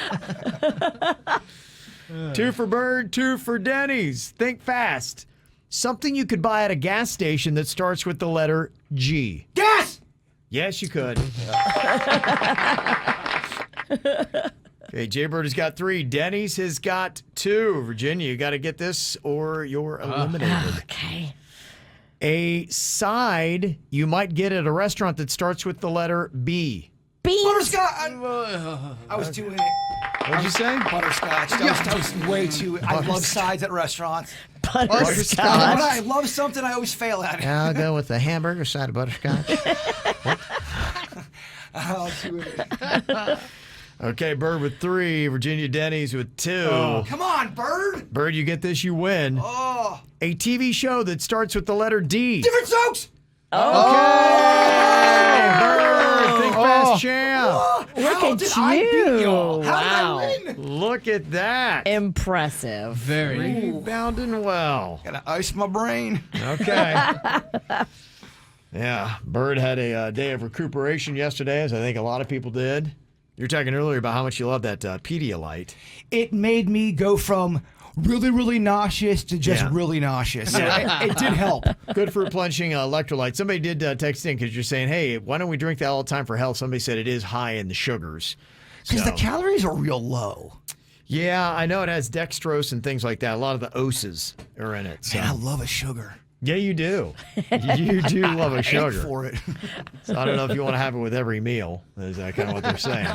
2 for Bird, 2 for Denny's. Think fast. Something you could buy at a gas station that starts with the letter G. Gas. Yes, you could. Okay, Jaybird has got 3. Denny's has got 2. Virginia, you got to get this or you're eliminated. Okay. A side you might get at a restaurant that starts with the letter B. Beans. Butterscotch. I was doing it. What'd you say? Butterscotch. That was way too. I love sides at restaurants. Butterscotch. When I love something, I always fail at it. I'll go with the hamburger side of butterscotch. I'll do it. Okay, Bird with 3. Virginia, Denny's with 2. Come on, Bird. Bird, you get this, you win. Oh. A TV show that starts with the letter D. Different soaps. Bird, think fast, champ. Look How at did I beat you. y'all? How Wow. did I win? Look at that. Impressive. Very. Rebounding well. Gotta ice my brain. Okay. Yeah, Bird had a day of recuperation yesterday, as I think a lot of people did. You were talking earlier about how much you love that Pedialyte. It made me go from really, really nauseous to just Yeah. really nauseous. It did help. Good for replenishing electrolytes. Somebody did text in because you're saying, hey, why don't we drink that all the time for health? Somebody said it is high in the sugars. Because So- the calories are real low. Yeah, I know it has dextrose and things like that. A lot of the oses are in it. So. Man, I love a sugar. Yeah, you do. You do love a Ache sugar. for it. So I don't know if you want to have it with every meal. Is that kind of what they're saying?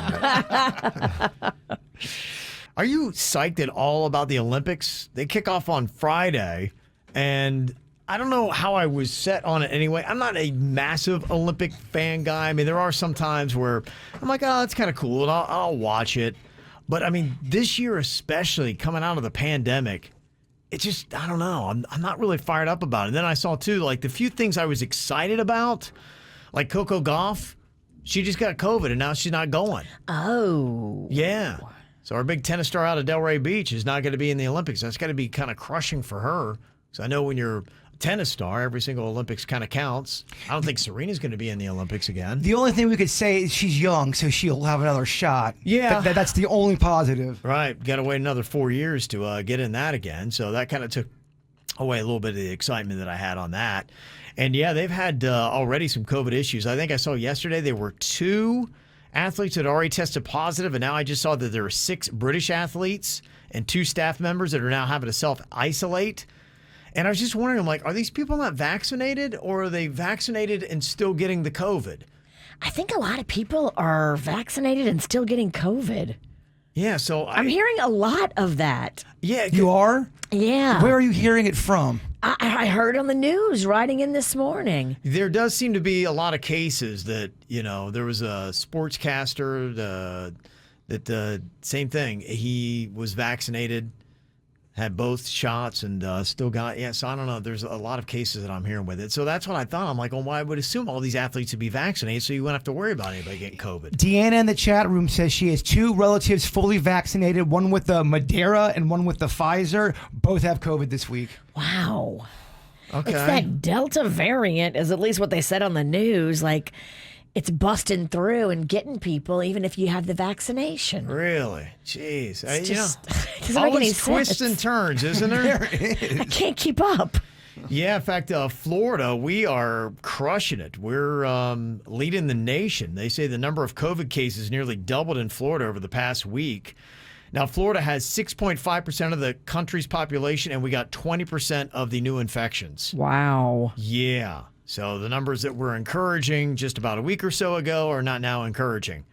Are you psyched at all about the Olympics? They kick off on Friday, and I don't know how I was set on it anyway. I'm not a massive Olympic fan guy. I mean, there are some times where I'm like, oh, that's kind of cool, and I'll watch it. But, I mean, this year especially, coming out of the pandemic, it's just, I don't know. I'm not really fired up about it. And then I saw, too, like the few things I was excited about, like Coco Gauff, she just got COVID, and now she's not going. Oh. Yeah. So our big tennis star out of Delray Beach is not going to be in the Olympics. That's got to be kind of crushing for her. So I know when you're a tennis star, every single Olympics kind of counts. I don't think Serena's going to be in the Olympics again. The only thing we could say is she's young, so she'll have another shot. Yeah. That's the only positive. Right. Got to wait another 4 years to get in that again. So that kind of took away a little bit of the excitement that I had on that. And yeah, they've had already some COVID issues. I think I saw yesterday there were 2 athletes that already tested positive, and now I just saw that there are 6 British athletes and 2 staff members that are now having to self-isolate. And I was just wondering, I'm like, are these people not vaccinated, or are they vaccinated and still getting the COVID? I think a lot of people are vaccinated and still getting COVID. Yeah, so I'm hearing a lot of that. Yeah, You are? Yeah. Where are you hearing it from? I heard on the news riding in this morning. There does seem to be a lot of cases that, there was a sportscaster that same thing. He was vaccinated, had both shots, and still got, so I don't know. There's a lot of cases that I'm hearing with it. So that's what I thought. I'm like, well, I would assume all these athletes would be vaccinated so you wouldn't have to worry about anybody getting COVID. Deanna in the chat room says she has 2 relatives fully vaccinated, one with the Moderna and one with the Pfizer. Both have COVID this week. Wow. Okay. It's that Delta variant, is at least what they said on the news. Like, it's busting through and getting people, even if you have the vaccination. Really? Jeez. It's just, it doesn't make any always twists sense. and turns, isn't there? I can't keep up. Yeah, in fact, Florida, we are crushing it. We're leading the nation. They say the number of COVID cases nearly doubled in Florida over the past week. Now, Florida has 6.5% of the country's population, and we got 20% of the new infections. Wow. Yeah. So the numbers that were encouraging just about a week or so ago are not now encouraging.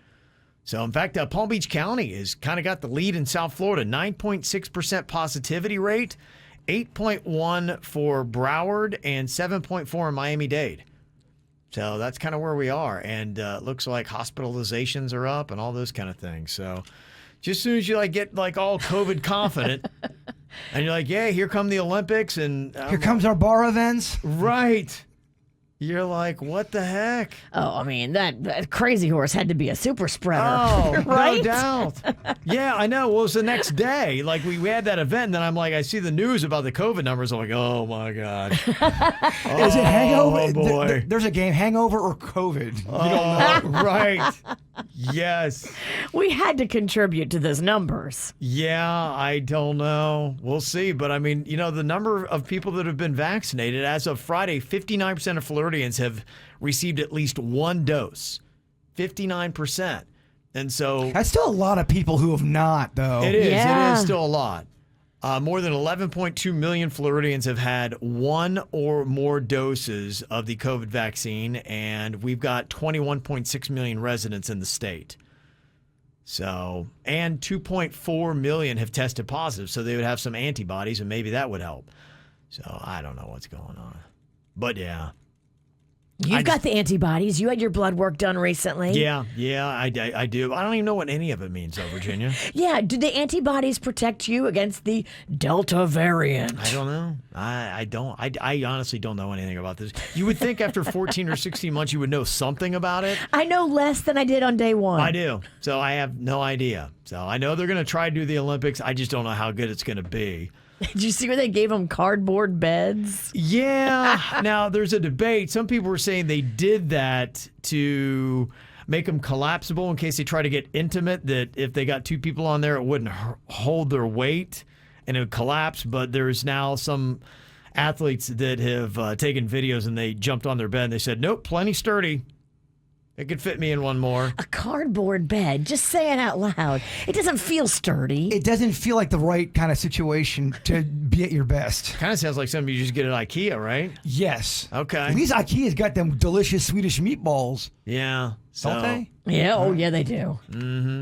So, in fact, Palm Beach County has kind of got the lead in South Florida, 9.6% positivity rate, 8.1 for Broward, and 7.4 in Miami-Dade. So that's kind of where we are. And it looks like hospitalizations are up and all those kind of things. So just as soon as you get all COVID confident and you're like, yeah, here come the Olympics. And Here comes our bar events. right. You're like, what the heck? Oh, I mean, that crazy horse had to be a super spreader. Oh, right? no doubt. Yeah, I know. Well, it was the next day. Like, we had that event, and then I'm like, I see the news about the COVID numbers. I'm like, oh, my God. Is it hangover? Oh, boy. There's a game, hangover or COVID. Right. Yes. We had to contribute to those numbers. Yeah, I don't know. We'll see. But, I mean, the number of people that have been vaccinated, as of Friday, 59% of Floridians have received at least one dose. 59%. And so That's still a lot of people who have not, though. it is. Yeah. It is still a lot. More than 11.2 million Floridians have had one or more doses of the COVID vaccine, and we've got 21.6 million residents in the state. So, and 2.4 million have tested positive, so they would have some antibodies, and maybe that would help. So, I don't know what's going on. But, yeah. You've got the antibodies. You had your blood work done recently. Yeah, I do. I don't even know what any of it means, though, Virginia. Yeah. Do the antibodies protect you against the Delta variant? I don't know. I don't. I honestly don't know anything about this. You would think after 14 or 16 months you would know something about it. I know less than I did on day one. I do. So I have no idea. So I know they're going to try to do the Olympics. I just don't know how good it's going to be. Did you see where they gave them cardboard beds? Yeah. Now, there's a debate. Some people were saying they did that to make them collapsible in case they try to get intimate, that if they got 2 people on there, it wouldn't hold their weight and it would collapse. But there's now some athletes that have taken videos and they jumped on their bed and they said, nope, plenty sturdy. It could fit me in one more. A cardboard bed. Just say it out loud. It doesn't feel sturdy. It doesn't feel like the right kind of situation to be at your best. Kind of sounds like something you just get at IKEA, right? Yes. Okay. At least IKEA's got them delicious Swedish meatballs. Yeah. Don't they? Yeah. Oh, yeah, they do.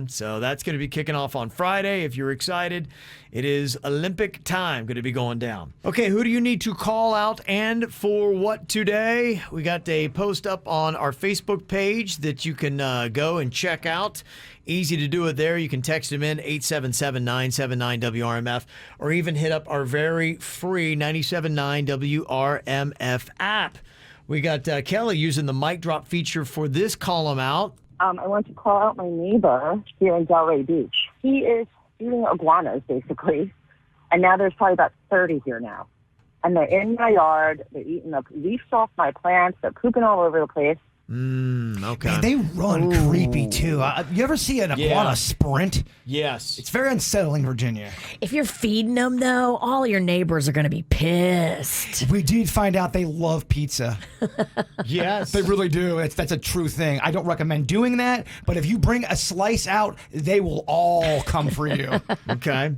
So that's going to be kicking off on Friday. If you're excited, it is Olympic time going to be going down. Okay, who do you need to call out and for what today? We got a post up on our Facebook page that you can go and check out. Easy to do it there. You can text them in 877-979-WRMF or even hit up our very free 97.9 WRMF app. We got Kelly using the mic drop feature for this call 'em out. I want to call out my neighbor here in Delray Beach. He is eating iguanas, basically. And now there's probably about 30 here now. And they're in my yard. They're eating the leaves off my plants. They're pooping all over the place. Okay. Man, they run creepy, too. You ever see an iguana sprint? Yes. It's very unsettling, Virginia. If you're feeding them, though, all your neighbors are going to be pissed. We did find out they love pizza. Yes. They really do. That's a true thing. I don't recommend doing that, but if you bring a slice out, they will all come for you. Okay.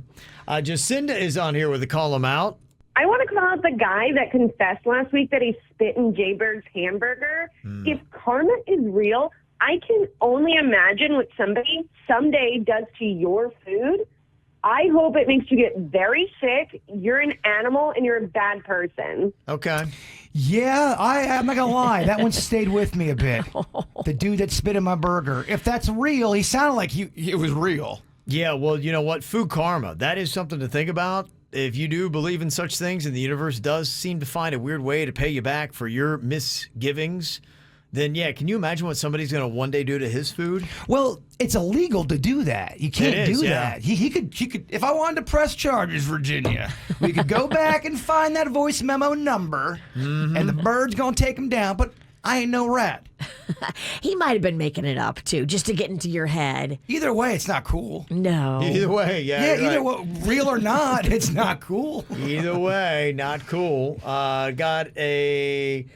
Jacinda is on here with a call 'em out. I want to call out the guy that confessed last week that he spit in Jay Berg's hamburger. If karma is real, I can only imagine what somebody someday does to your food. I hope it makes you get very sick. You're an animal and you're a bad person. Okay. Yeah, I'm not gonna lie. That one stayed with me a bit. The dude that spit in my burger. If that's real, he sounded like it was real. Yeah, well, you know what? Food karma. That is something to think about. If you do believe in such things and the universe does seem to find a weird way to pay you back for your misgivings, then yeah, can you imagine what somebody's going to one day do to his food? Well, it's illegal to do that. You can't do yeah. that. He could. If I wanted to press charges, Virginia, we could go back and find that voice memo number, and the bird's gonna take him down. But I ain't no rat. He might have been making it up, too, just to get into your head. Either way, it's not cool. No. Either way, yeah. Yeah, you're either right. way, real or not, it's not cool. Either way, not cool. Got a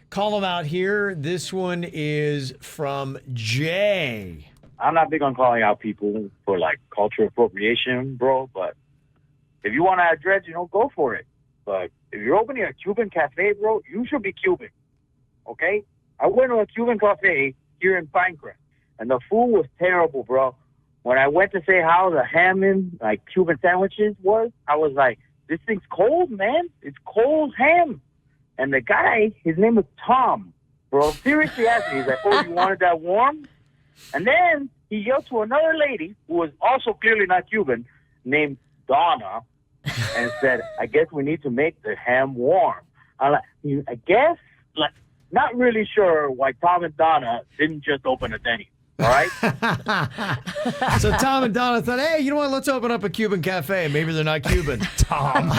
column out here. This one is from Jay. I'm not big on calling out people for like cultural appropriation, bro, but if you want to add dreads, go for it. But if you're opening a Cuban cafe, bro, you should be Cuban. Okay? I went to a Cuban cafe here in Pinecrest, and the food was terrible, bro. When I went to say how the ham and like Cuban sandwiches was, I was like, this thing's cold, man. It's cold ham. And the guy, his name was Tom, bro, seriously asked me, he's like, oh, you wanted that warm? And then he yelled to another lady, who was also clearly not Cuban, named Donna, and said, I guess we need to make the ham warm. I'm like, I guess, like, not really sure why Tom and Donna didn't just open a Denny's. All right? So Tom and Donna thought, hey, you know what? Let's open up a Cuban cafe. Maybe they're not Cuban. Tom.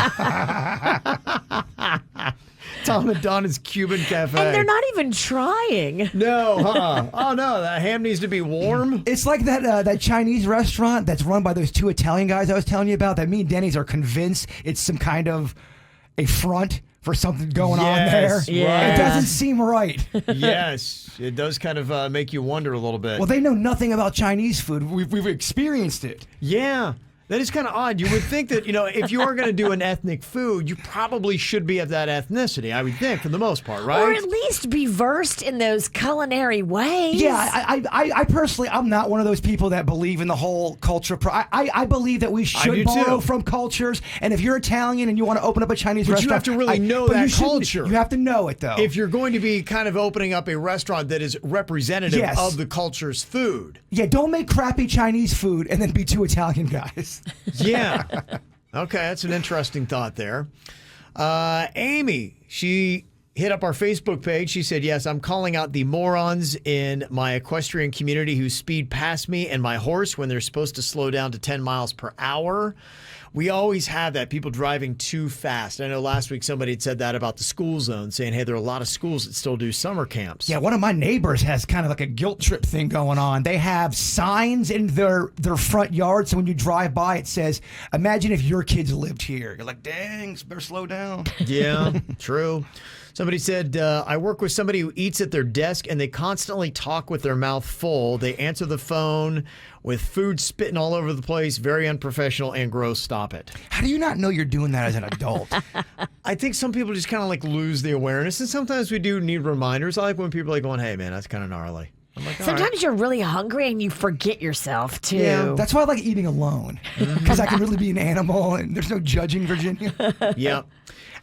Tom and Donna's Cuban cafe. And they're not even trying. No, huh? Oh, no. That ham needs to be warm. It's like that Chinese restaurant that's run by those two Italian guys I was telling you about, that me and Denny's are convinced it's some kind of a front for something going on there. Yeah. It doesn't seem right. Yes. It does kind of make you wonder a little bit. Well, they know nothing about Chinese food. We've experienced it. Yeah. That is kind of odd. You would think that, if you are going to do an ethnic food, you probably should be of that ethnicity, I would think, for the most part, right? Or at least be versed in those culinary ways. Yeah, I personally, I'm not one of those people that believe in the whole culture. I believe that we should borrow from cultures. And if you're Italian and you want to open up a Chinese restaurant, you have to really know that culture. You have to know it, though. If you're going to be kind of opening up a restaurant that is representative of the culture's food. Yeah, don't make crappy Chinese food and then be two Italian guys. Yeah. Okay, that's an interesting thought there. Amy, she hit up our Facebook page. She said, yes, I'm calling out the morons in my equestrian community who speed past me and my horse when they're supposed to slow down to 10 miles per hour. We always have that, people driving too fast. I know last week somebody had said that about the school zone, saying, hey, there are a lot of schools that still do summer camps. Yeah, one of my neighbors has kind of like a guilt trip thing going on. They have signs in their front yard, so when you drive by, it says, imagine if your kids lived here. You're like, dang, better slow down. Yeah, true. Somebody said, I work with somebody who eats at their desk and they constantly talk with their mouth full. They answer the phone with food spitting all over the place. Very unprofessional and gross. Stop it. How do you not know you're doing that as an adult? I think some people just kind of like lose the awareness. And sometimes we do need reminders. I like when people are like going, hey, man, that's kind of gnarly. I'm like, sometimes you're really hungry and you forget yourself, too. Yeah, that's why I like eating alone. Because I can really be an animal and there's no judging, Virginia. Yep.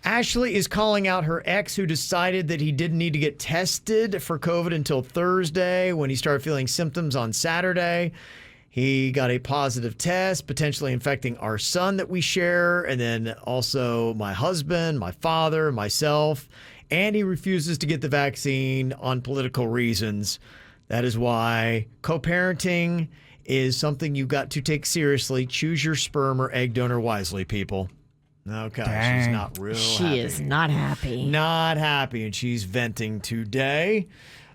Ashley is calling out her ex who decided that he didn't need to get tested for COVID until Thursday when he started feeling symptoms on Saturday. He got a positive test, potentially infecting our son that we share, and then also my husband, my father, myself, and he refuses to get the vaccine on political reasons. That is why co-parenting is something you've got to take seriously. Choose your sperm or egg donor wisely, people. Okay, Dang. she's not real She happy. is not happy. Not happy, and she's venting today.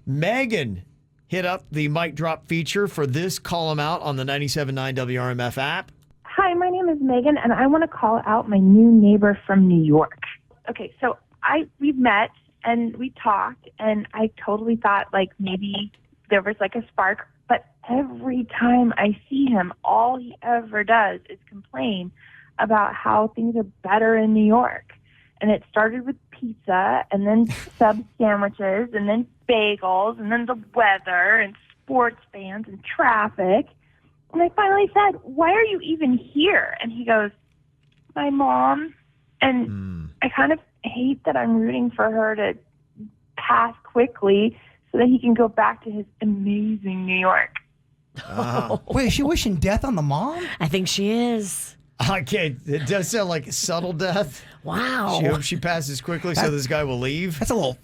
Megan hit up the mic drop feature for this call him out on the 97.9 WRMF app. Hi, my name is Megan, and I want to call out my new neighbor from New York. Okay, so we've met, and we talked, and I totally thought, like, maybe there was, like, a spark, but every time I see him, all he ever does is complain about how things are better in New York. And it started with pizza, and then sub sandwiches, and then bagels, and then the weather, and sports fans, and traffic. And I finally said, why are you even here? And he goes, my mom. And I kind of hate that I'm rooting for her to pass quickly so that he can go back to his amazing New York. Wait, is she wishing death on the mom? I think she is. Okay, it does sound like sudden death. Wow. She hopes she passes quickly so this guy will leave. That's a little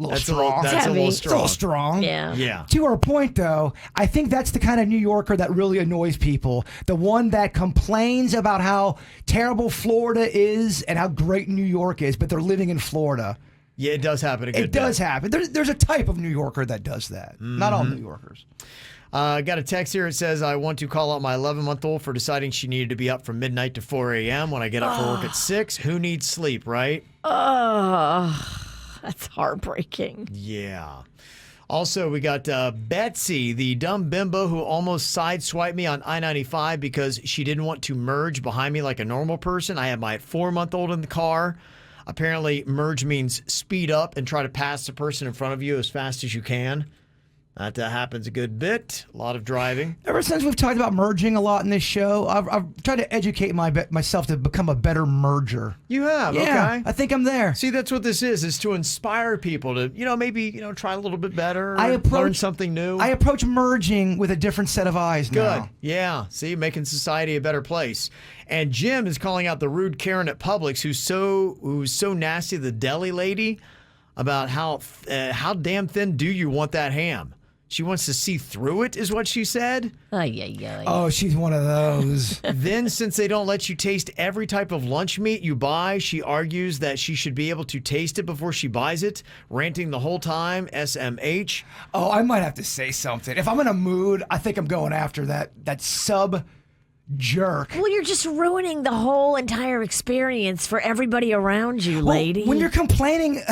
That's strong. that's a little It's a strong. little strong. Yeah. Yeah. To her point, though, I think that's the kind of New Yorker that really annoys people. The one that complains about how terrible Florida is and how great New York is, but they're living in Florida. Yeah, it does happen a good It does bit. happen. There's a type of New Yorker that does that. Not all New Yorkers. Got a text here. It says, I want to call out my 11-month-old for deciding she needed to be up from midnight to 4 a.m. when I get up for work at 6. Who needs sleep, right? That's heartbreaking. Yeah. Also, we got Betsy, the dumb bimbo who almost sideswiped me on I-95 because she didn't want to merge behind me like a normal person. I had my 4-month-old in the car. Apparently, merge means speed up and try to pass the person in front of you as fast as you can. That happens a good bit. A lot of driving. Ever since we've talked about merging a lot in this show, I've tried to educate myself to become a better merger. You have, Yeah, okay. I think I'm there. See, that's what this is to inspire people to, maybe, try a little bit better, I learn something new. I approach merging with a different set of eyes Good. now. Yeah. See, making society a better place. And Jim is calling out the rude Karen at Publix who's so nasty, the deli lady, about how damn thin do you want that ham? She wants to see through it, is what she said. Oh, she's one of those. Then, since they don't let you taste every type of lunch meat you buy, she argues that she should be able to taste it before she buys it, ranting the whole time, SMH. Oh, I might have to say something. If I'm in a mood, I think I'm going after that sub jerk. Well, you're just ruining the whole entire experience for everybody around you, Well, lady. when you're complaining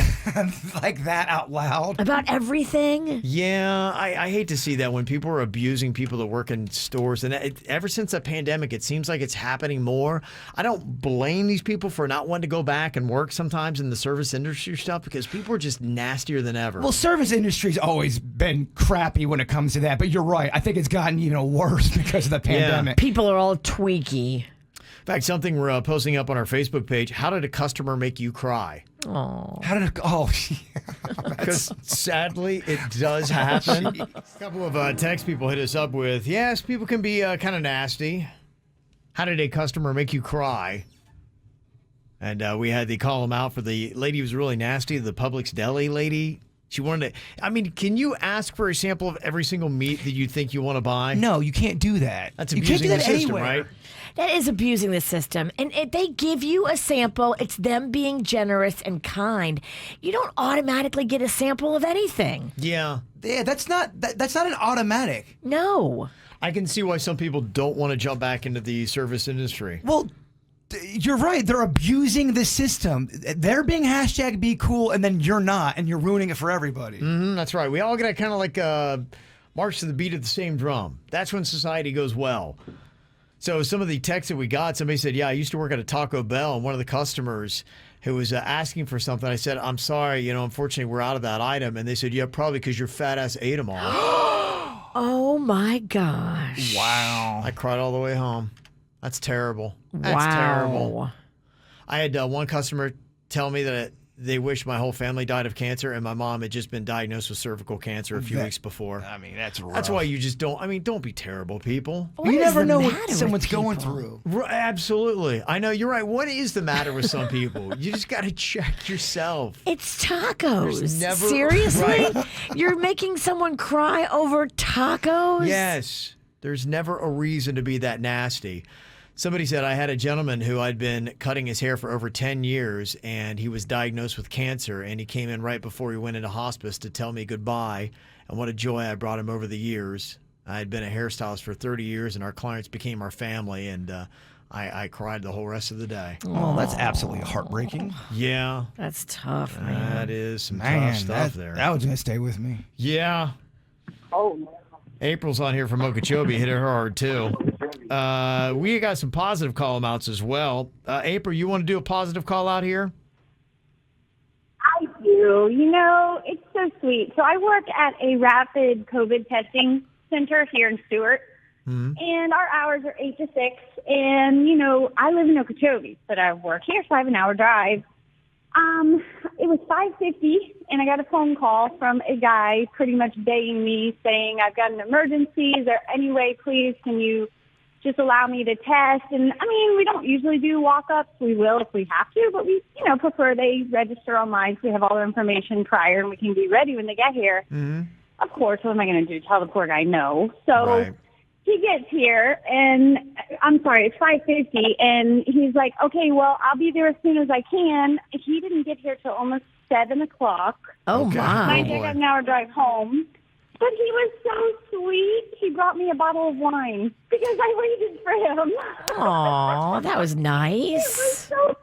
like that out loud. About everything? Yeah, I hate to see that when people are abusing people that work in stores. And ever since the pandemic, it seems like it's happening more. I don't blame these people for not wanting to go back and work sometimes in the service industry stuff because people are just nastier than ever. Well, service industry's always been crappy when it comes to that, but you're right. I think it's gotten even worse because of the pandemic. People are all tweaky. In fact, something we're posting up on our Facebook page, how did a customer make you cry? Oh. How did it go? Oh, Because sadly, it does happen. A couple of text people hit us up with, yes, people can be kind of nasty. How did a customer make you cry? And we had to call them out for the lady who was really nasty, the Publix deli lady. She wanted to, can you ask for a sample of every single meat that you think you want to buy? No, you can't do that. That's You can't abusing do the that system, anywhere. right? That is abusing the system. And if they give you a sample, it's them being generous and kind. You don't automatically get a sample of anything. Yeah. Yeah, that's not an automatic. No. I can see why some people don't want to jump back into the service industry. Well, you're right. They're abusing the system. They're being hashtag be cool, and then you're not, and you're ruining it for everybody. That's right. We all got to kind of like march to the beat of the same drum. That's when society goes well. So some of the texts that we got, somebody said, yeah, I used to work at a Taco Bell, and one of the customers who was asking for something, I said, I'm sorry, unfortunately, we're out of that item. And they said, yeah, probably because your fat ass ate them all. Oh, my gosh. Wow. I cried all the way home. That's terrible. That's Wow. terrible. I had one customer tell me that they wish my whole family died of cancer, and my mom had just been diagnosed with cervical cancer a few weeks before. I mean, that's rough. That's why you just don't be terrible, people. What you is never the know matter what with someone's going people? through. Absolutely. I know, you're right. What is the matter with some people? You just got to check yourself. It's tacos. There's never- Seriously? Right. You're making someone cry over tacos? Yes. There's never a reason to be that nasty. Somebody said, I had a gentleman who I'd been cutting his hair for over 10 years, and he was diagnosed with cancer, and he came in right before he went into hospice to tell me goodbye, and what a joy I brought him over the years. I had been a hairstylist for 30 years, and our clients became our family, and I cried the whole rest of the day. Oh, that's absolutely heartbreaking. Yeah. That's tough, man. That is some Man, tough stuff there. that was going to stay with me. Yeah. Oh, no. April's on here from Okeechobee. Hit her hard, too. We got some positive call-outs as well. April, you want to do a positive call-out here? I do. It's so sweet. So I work at a rapid COVID testing center here in Stewart. and our hours are 8 to 6. And, you know, I live in Okeechobee, but I work here, so I have an hour drive. It was 5:50, and I got a phone call from a guy pretty much begging me, saying, I've got an emergency. Is there any way, please, can you just allow me to test? And, I mean, we don't usually do walk-ups. We will if we have to, but we, you know, prefer they register online so we have all their information prior and we can be ready when they get here. Of course, what am I going to do? Tell the poor guy no. So he gets here, and I'm sorry, it's 5:50, and he's like, okay, well, I'll be there as soon as I can. He didn't get here till almost 7 o'clock. Oh, my. I got an hour drive home. But he was so sweet. He brought me a bottle of wine because I waited for him. Aw, that was nice. It was so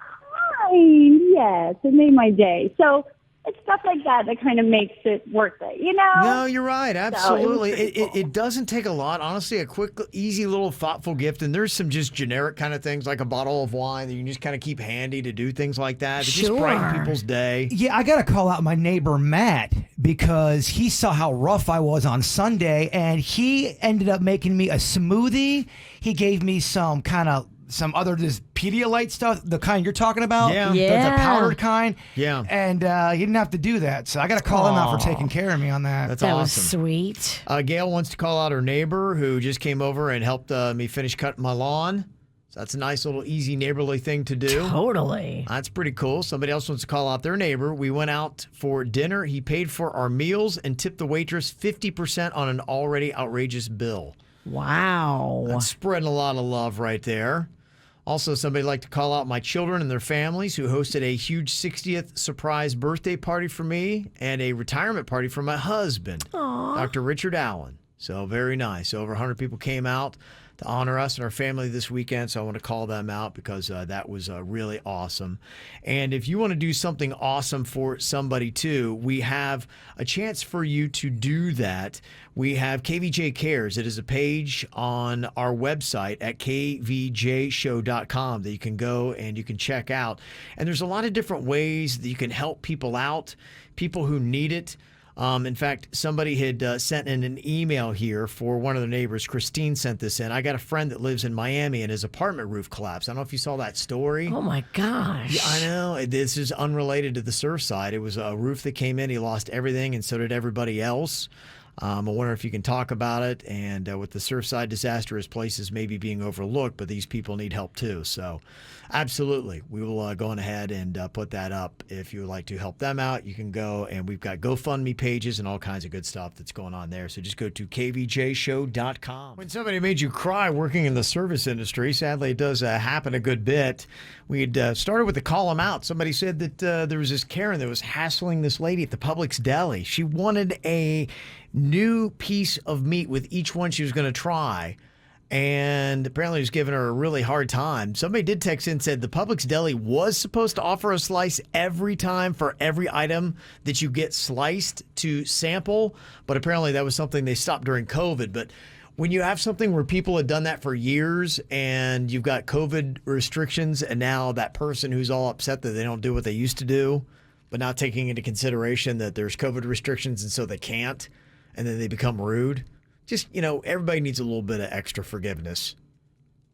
kind. Yes, it made my day. So it's stuff like that that kind of makes it worth it, you know? No, you're right. Absolutely. So It doesn't take a lot. Honestly, a quick, easy little thoughtful gift. And there's some just generic kind of things like a bottle of wine that you can just kind of keep handy to do things like that. To just brighten people's day. Yeah, I got to call out my neighbor, Matt, because he saw how rough I was on Sunday, and he ended up making me a smoothie. He gave me some other this Pedialyte stuff, the kind you're talking about. Yeah. The powdered kind. Yeah. And he didn't have to do that. So I got to call him out for taking care of me on that. That's That awesome. was sweet. Gail wants to call out her neighbor who just came over and helped me finish cutting my lawn. So that's a nice little easy neighborly thing to do. Totally. That's pretty cool. Somebody else wants to call out their neighbor. We went out for dinner. He paid for our meals and tipped the waitress 50% on an already outrageous bill. Wow. That's spreading a lot of love right there. Also, somebody would like to call out my children and their families who hosted a huge 60th surprise birthday party for me and a retirement party for my husband, Dr. Richard Allen. So very nice. Over 100 people came out to honor us and our family this weekend. So I want to call them out because that was really awesome. And if you want to do something awesome for somebody too, we have a chance for you to do that. We have KVJ Cares. It is a page on our website at kvjshow.com that you can go and you can check out. And there's a lot of different ways that you can help people out, people who need it. In fact, somebody had sent in an email here for one of their neighbors. Christine sent this in. I got a friend that lives in Miami and his apartment roof collapsed. I don't know if you saw that story. Oh, my gosh. Yeah, I know. This is unrelated to the Surfside. It was a roof that came in. He lost everything, and so did everybody else. I wonder if you can talk about it. And with the Surfside disaster, his place is maybe being overlooked, but these people need help too. So absolutely, we will go on ahead and put that up. If you would like to help them out, you can go, and we've got GoFundMe pages and all kinds of good stuff that's going on there. So just go to kvjshow.com. When somebody made you cry working in the service industry, sadly it does happen a good bit. We had started with the call them out. Somebody said that there was this Karen that was hassling this lady at the Publix deli. She wanted a new piece of meat with each one she was going to try, and apparently was giving her a really hard time. Somebody did text in and said the Publix deli was supposed to offer a slice every time for every item that you get sliced to sample, but apparently that was something they stopped during COVID. But when you have something where people had done that for years and you've got COVID restrictions, and now that person who's all upset that they don't do what they used to do, but not taking into consideration that there's COVID restrictions and so they can't, and then they become rude. Just, everybody needs a little bit of extra forgiveness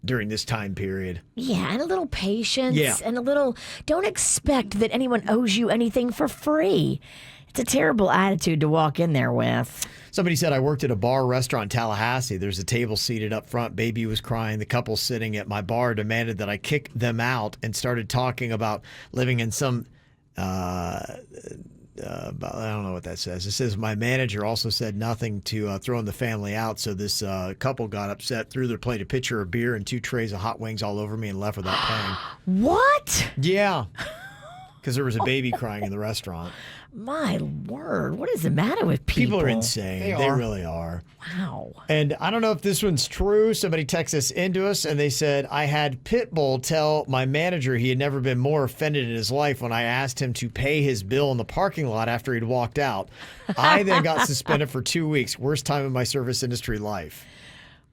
during this time period. Yeah, and a little patience. Yeah. And a little, don't expect that anyone owes you anything for free. It's a terrible attitude to walk in there with. Somebody said, I worked at a bar restaurant in Tallahassee. There's a table seated up front. Baby was crying. The couple sitting at my bar demanded that I kick them out and started talking about living in some... I don't know what that says. It says my manager also said nothing to throwing the family out. So this couple got upset, threw their plate a pitcher of beer and 2 trays of hot wings all over me and left without paying. What? Yeah. Because there was a baby crying in the restaurant. My word. What is the matter with people? People are insane. They really are. Wow. And I don't know if this one's true. Somebody texted us into us and they said, I had Pitbull tell my manager he had never been more offended in his life when I asked him to pay his bill in the parking lot after he'd walked out. I then got suspended for 2 weeks. Worst time in my service industry life.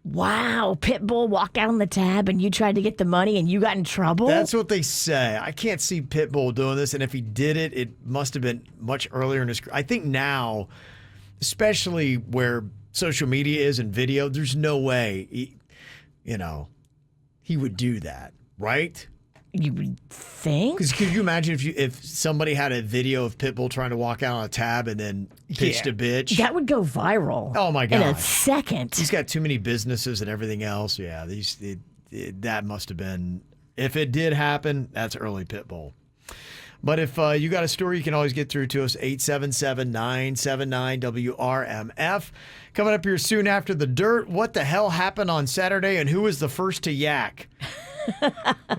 Wow. Pitbull walked out on the tab and you tried to get the money and you got in trouble? That's what they say. I can't see Pitbull doing this. And if he did it, it must have been much earlier in his career. I think now, especially where social media is and video, there's no way, he would do that, right? You would think? Because could you imagine if somebody had a video of Pitbull trying to walk out on a tab and then pitched a bitch? That would go viral. Oh, my God. In a second. He's got too many businesses and everything else. Yeah, that must have been, if it did happen, that's early Pitbull. But if you got a story, you can always get through to us, 877-979-WRMF. Coming up here soon after the dirt, what the hell happened on Saturday and who was the first to yak?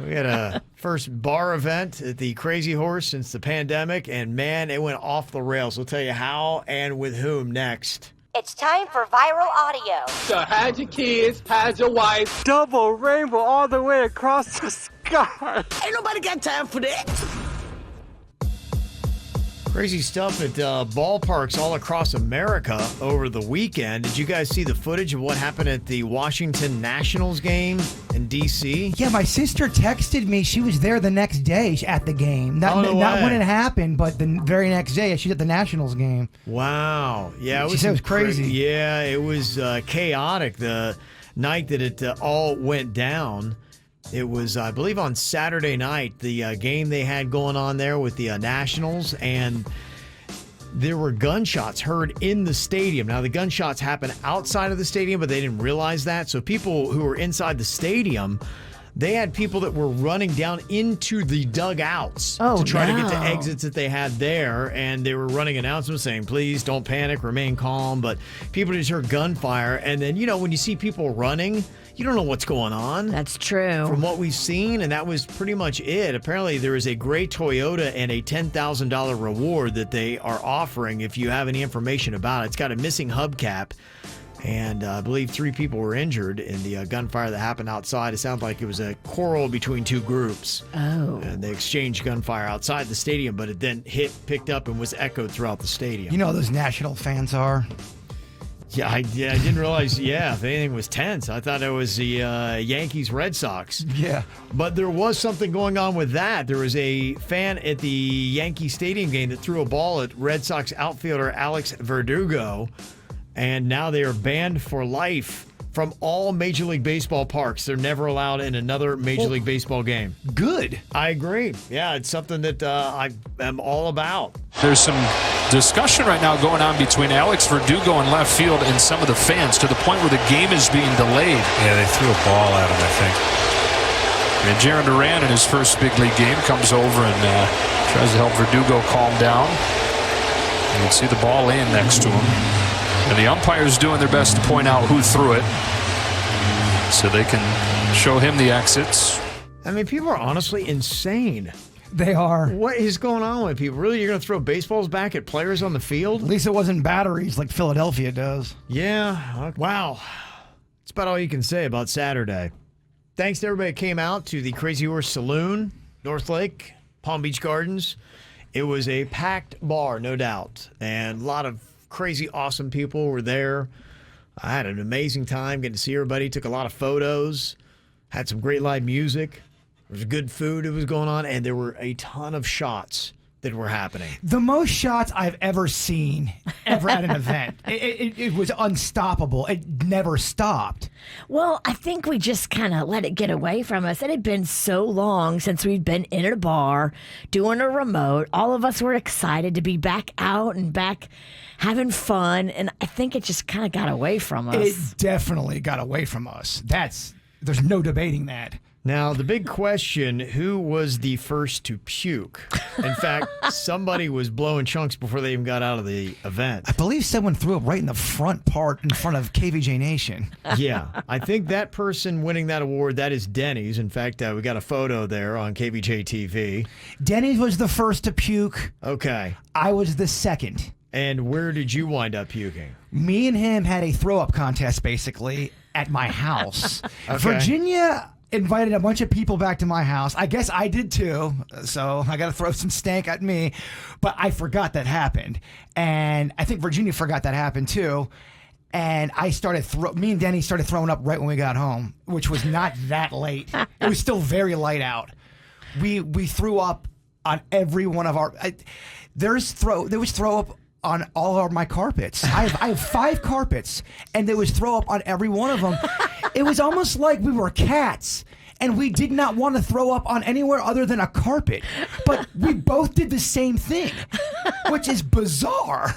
We had a first bar event at the Crazy Horse since the pandemic, and man, it went off the rails. We'll tell you how and with whom next. It's time for viral audio. So hide your kids, hide your wife. Double rainbow all the way across the sky. Ain't nobody got time for that. Crazy stuff at ballparks all across America over the weekend. Did you guys see the footage of what happened at the Washington Nationals game in D.C.? Yeah, my sister texted me. She was there the next day at the game. Not when it happened, but the very next day. She's at the Nationals game. Wow. Yeah, She said it was crazy. Yeah, it was chaotic the night that it all went down. It was, I believe, on Saturday night, the game they had going on there with the Nationals, and there were gunshots heard in the stadium. Now, the gunshots happened outside of the stadium, but they didn't realize that. So people who were inside the stadium, they had people that were running down into the dugouts to try to get to exits that they had there, and they were running announcements saying, please don't panic, remain calm. But people just heard gunfire, and then, when you see people running, you don't know what's going on. That's true. From what we've seen, and that was pretty much it. Apparently, there is a gray Toyota and a $10,000 reward that they are offering if you have any information about it. It's got a missing hubcap, and I believe 3 people were injured in the gunfire that happened outside. It sounds like it was a quarrel between 2 groups. Oh. And they exchanged gunfire outside the stadium, but it then picked up and was echoed throughout the stadium. You know how those National fans are. Yeah, I didn't realize, if anything was tense. I thought it was the Yankees-Red Sox. Yeah. But there was something going on with that. There was a fan at the Yankee Stadium game that threw a ball at Red Sox outfielder Alex Verdugo, and now they are banned for life from all Major League Baseball parks. They're never allowed in another Major League Baseball game. Good. I agree. Yeah, it's something that I am all about. There's some discussion right now going on between Alex Verdugo in left field and some of the fans to the point where the game is being delayed. Yeah, they threw a ball at him, I think. And Jaron Duran in his first big league game comes over and tries to help Verdugo calm down. You can see the ball laying next to him. And the umpire's doing their best to point out who threw it so they can show him the exits. I mean, people are honestly insane. They are. What is going on with people? Really, you're going to throw baseballs back at players on the field? At least it wasn't batteries like Philadelphia does. Yeah. Wow. That's about all you can say about Saturday. Thanks to everybody that came out to the Crazy Horse Saloon, North Lake, Palm Beach Gardens. It was a packed bar, no doubt, and a lot of crazy, awesome people were there. I had an amazing time getting to see everybody. Took a lot of photos. Had some great live music. There was good food that was going on, and there were a ton of shots that were happening. The most shots I've ever seen at an event. It was unstoppable. It never stopped. Well, I think we just kind of let it get away from us. It had been so long since we'd been in a bar doing a remote. All of us were excited to be back out and back having fun, and I think it just kind of got away from us. It definitely got away from us. There's no debating that. Now, the big question, who was the first to puke? In fact, somebody was blowing chunks before they even got out of the event. I believe someone threw it right in the front part in front of KVJ Nation. Yeah, I think that person winning that award, that is Denny's. In fact, we got a photo there on Kvj TV. Denny's was the first to puke. Okay. I was the second. And where did you wind up puking? Me and him had a throw-up contest, basically, at my house. Okay. Virginia invited a bunch of people back to my house. I guess I did too, so I got to throw some stank at me. But I forgot that happened. And I think Virginia forgot that happened too. And me and Denny started throwing up right when we got home, which was not that late. It was still very light out. We threw up on every one of our... there was throw up on all of my carpets. I have 5 carpets, and there was throw up on every one of them. It was almost like we were cats, and we did not want to throw up on anywhere other than a carpet. But we both did the same thing, which is bizarre.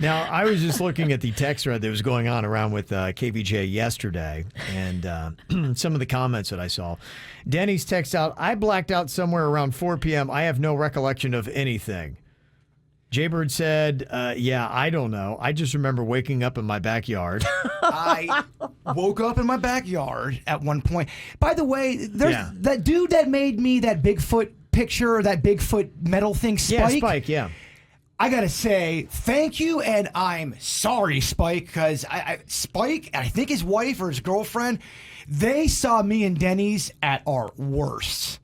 Now, I was just looking at the text thread that was going on around with KVJ yesterday, and some of the comments that I saw. Denny's text out, I blacked out somewhere around 4 p.m. I have no recollection of anything. Jaybird said, yeah, I don't know. I just remember waking up in my backyard. I woke up in my backyard at one point. By the way, there's that dude that made me that Bigfoot picture, or that Bigfoot metal thing, Spike. Yeah, Spike, yeah. I gotta say thank you, and I'm sorry, Spike, because Spike, I think his wife or his girlfriend, they saw me and Denny's at our worst.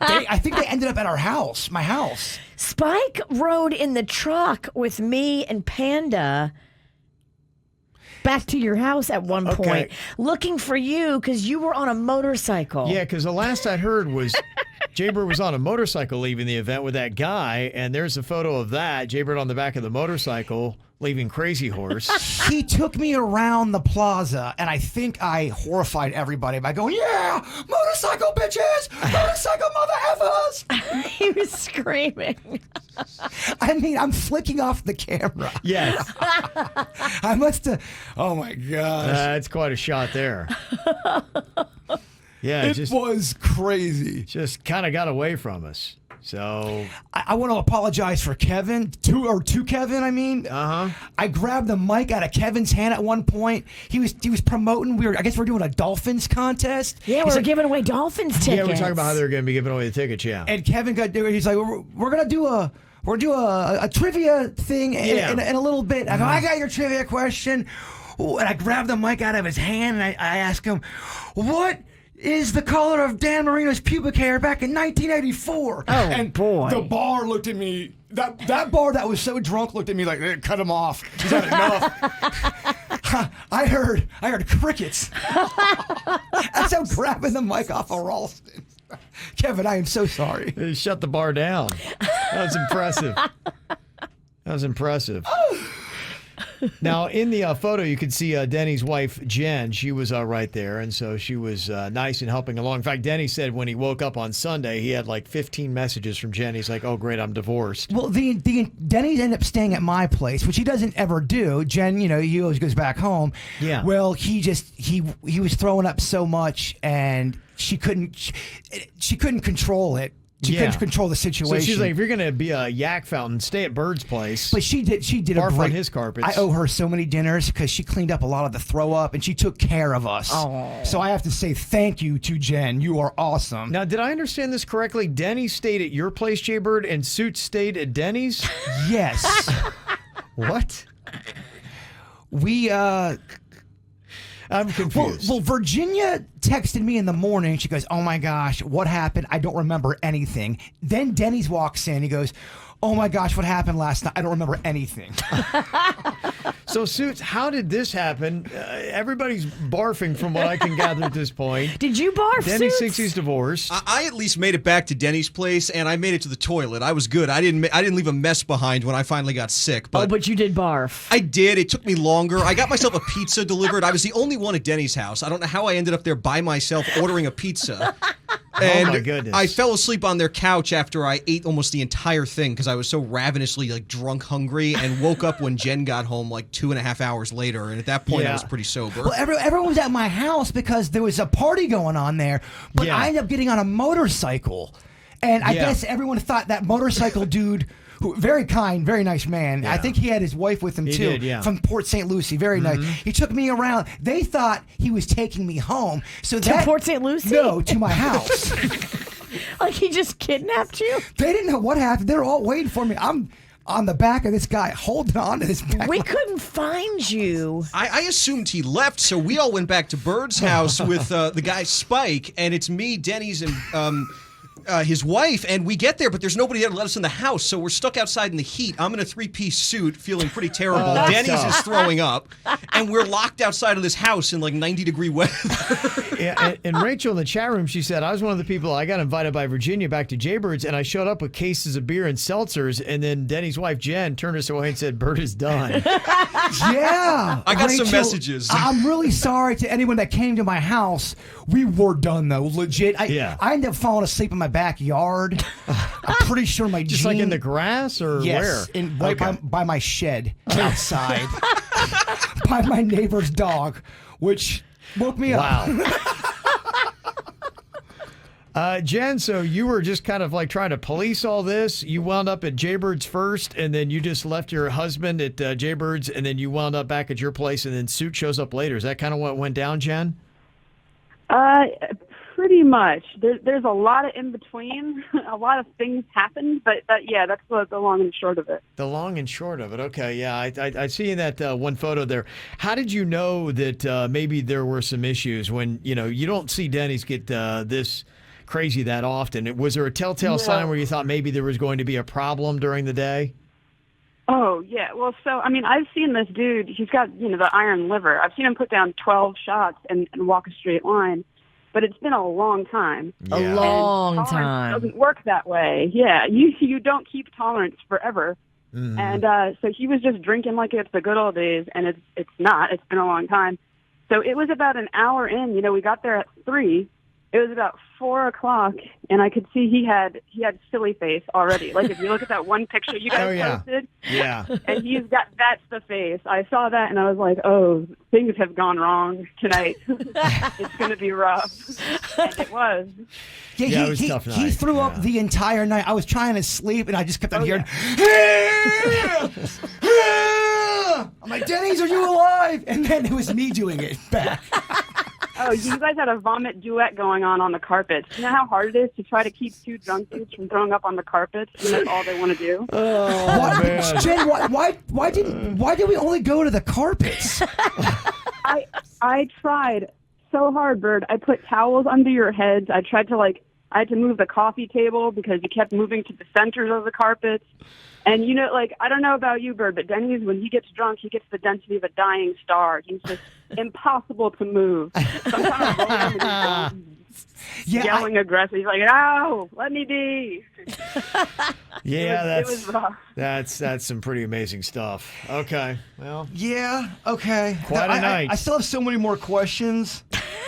I think they ended up at our house, my house. Spike rode in the truck with me and Panda back to your house at one point, looking for you because you were on a motorcycle. Yeah, because the last I heard was Jaybird was on a motorcycle leaving the event with that guy, and there's a photo of that, Jaybird on the back of the motorcycle leaving Crazy Horse. He took me around the plaza, and I think I horrified everybody by going, yeah, motorcycle bitches, motorcycle mother effers. He was screaming. I mean, I'm flicking off the camera. Yes. I must have, oh my gosh. That's quite a shot there. Yeah, it was crazy. Just kind of got away from us. So I want to apologize for Kevin, to Kevin. I mean, I grabbed the mic out of Kevin's hand at one point. He was promoting. I guess we're doing a Dolphins contest. Yeah, we're giving away Dolphins tickets. Yeah, we're talking about how they're going to be giving away the tickets. Yeah, and Kevin he's like, we're gonna do a trivia thing in a little bit. I go, I got your trivia question, and I grabbed the mic out of his hand and I asked him, what is the color of Dan Marino's pubic hair back in 1984? Oh, and boy. The bar looked at me. That bar that was so drunk looked at me like, cut him off. He's had enough. I heard crickets. As I'm grabbing the mic off of Ralston. Kevin, I am so sorry. They shut the bar down. That was impressive. Now, in the photo, you could see Denny's wife, Jen. She was right there, and so she was nice and helping along. In fact, Denny said when he woke up on Sunday, he had like 15 messages from Jen. He's like, oh, great, I'm divorced. Well, Denny ended up staying at my place, which he doesn't ever do. Jen, he always goes back home. Yeah. Well, he was throwing up so much, and she couldn't control it. She couldn't control the situation. So she's like, if you're going to be a yak fountain, stay at Bird's place. But she did barf on his carpets. I owe her so many dinners because she cleaned up a lot of the throw up and she took care of us. Oh. So I have to say thank you to Jen. You are awesome. Now, did I understand this correctly? Denny stayed at your place, Jaybird, and Suits stayed at Denny's? Yes. What? I'm confused. Well, Virginia texted me in the morning. She goes, oh my gosh, what happened? I don't remember anything. Then Denny's walks in. He goes, oh my gosh, what happened last night? I don't remember anything. So, Suits, how did this happen? Everybody's barfing from what I can gather at this point. Did you barf, Denny Suits? thinks he's divorced. I at least made it back to Denny's place, and I made it to the toilet. I was good. I didn't leave a mess behind when I finally got sick. But you did barf. I did. It took me longer. I got myself a pizza delivered. I was the only one at Denny's house. I don't know how I ended up there by myself ordering a pizza. And oh my goodness. I fell asleep on their couch after I ate almost the entire thing because I was so ravenously drunk hungry, and woke up when Jen got home 2.5 hours later, and at that point I was pretty sober. Well, everyone was at my house because there was a party going on there, but I ended up getting on a motorcycle, and I guess everyone thought that motorcycle dude, who very kind, very nice man. I think he had his wife with him too, from Port St. Lucie. Very nice. He took me around. They thought he was taking me home. So to Port St. Lucie? No, to my house. Like he just kidnapped you? They didn't know what happened. They were all waiting for me. I'm on the back of this guy, holding on to this back. We couldn't find you. I assumed he left, so we all went back to Bird's house with the guy Spike, and it's me, Denny's, and his wife, and we get there, but there's nobody there to let us in the house, so we're stuck outside in the heat. I'm in a 3-piece suit, feeling pretty terrible. Denny's is throwing up, and we're locked outside of this house in like 90-degree weather. Yeah, and Rachel in the chat room, she said, I was one of the people, I got invited by Virginia back to Jaybirds, and I showed up with cases of beer and seltzers, and then Denny's wife, Jen, turned us away and said, Bert is done. Yeah. I got some Rachel, messages. I'm really sorry to anyone that came to my house. We were done, though. Legit. I ended up falling asleep in my backyard. I'm pretty sure my Just like in the grass or yes, where? Right by my shed outside. By my neighbor's dog, which woke me up. Jen, so you were just kind of like trying to police all this. You wound up at Jaybirds first, and then you just left your husband at Jaybirds, and then you wound up back at your place, and then Suit shows up later. Is that kind of what went down, Jen? Pretty much. There's a lot of in between. A lot of things happened, but that's the long and short of it. The long and short of it. Okay, yeah. I see in that one photo there. How did you know that maybe there were some issues when, you don't see Denny's get this crazy that often? Was there a telltale sign where you thought maybe there was going to be a problem during the day? Oh, yeah. Well, so, I've seen this dude. He's got, the iron liver. I've seen him put down 12 shots and walk a straight line. But it's been a long time. Yeah. A long time. It doesn't work that way. Yeah, you don't keep tolerance forever. Mm-hmm. And so he was just drinking like it's the good old days, and it's not. It's been a long time. So it was about an hour in. We got there at 3. It was about 4 o'clock, and I could see he had silly face already. Like if you look at that one picture you guys posted, and that's the face. I saw that, and I was like, oh, things have gone wrong tonight. It's going to be rough, and it was. Yeah, it was a tough night. He threw up the entire night. I was trying to sleep, and I just kept on hearing. I'm like, Denny's, are you alive? And then it was me doing it back. Oh, you guys had a vomit duet going on the carpets. You know how hard it is to try to keep 2 drunk dudes from throwing up on the carpets, and that's all they want to do? Oh, man. Jen, why did we only go to the carpets? I tried so hard, Bird. I put towels under your heads. I tried to I had to move the coffee table because you kept moving to the centers of the carpets. And, I don't know about you, Bird, but Denny's, when he gets drunk, he gets the density of a dying star. He's just impossible to move. Sometimes I roll him yelling aggressive. He's like, "No, let me be." Yeah, it was rough. That's some pretty amazing stuff. Okay, well. Yeah, okay. Quite a night. I still have so many more questions.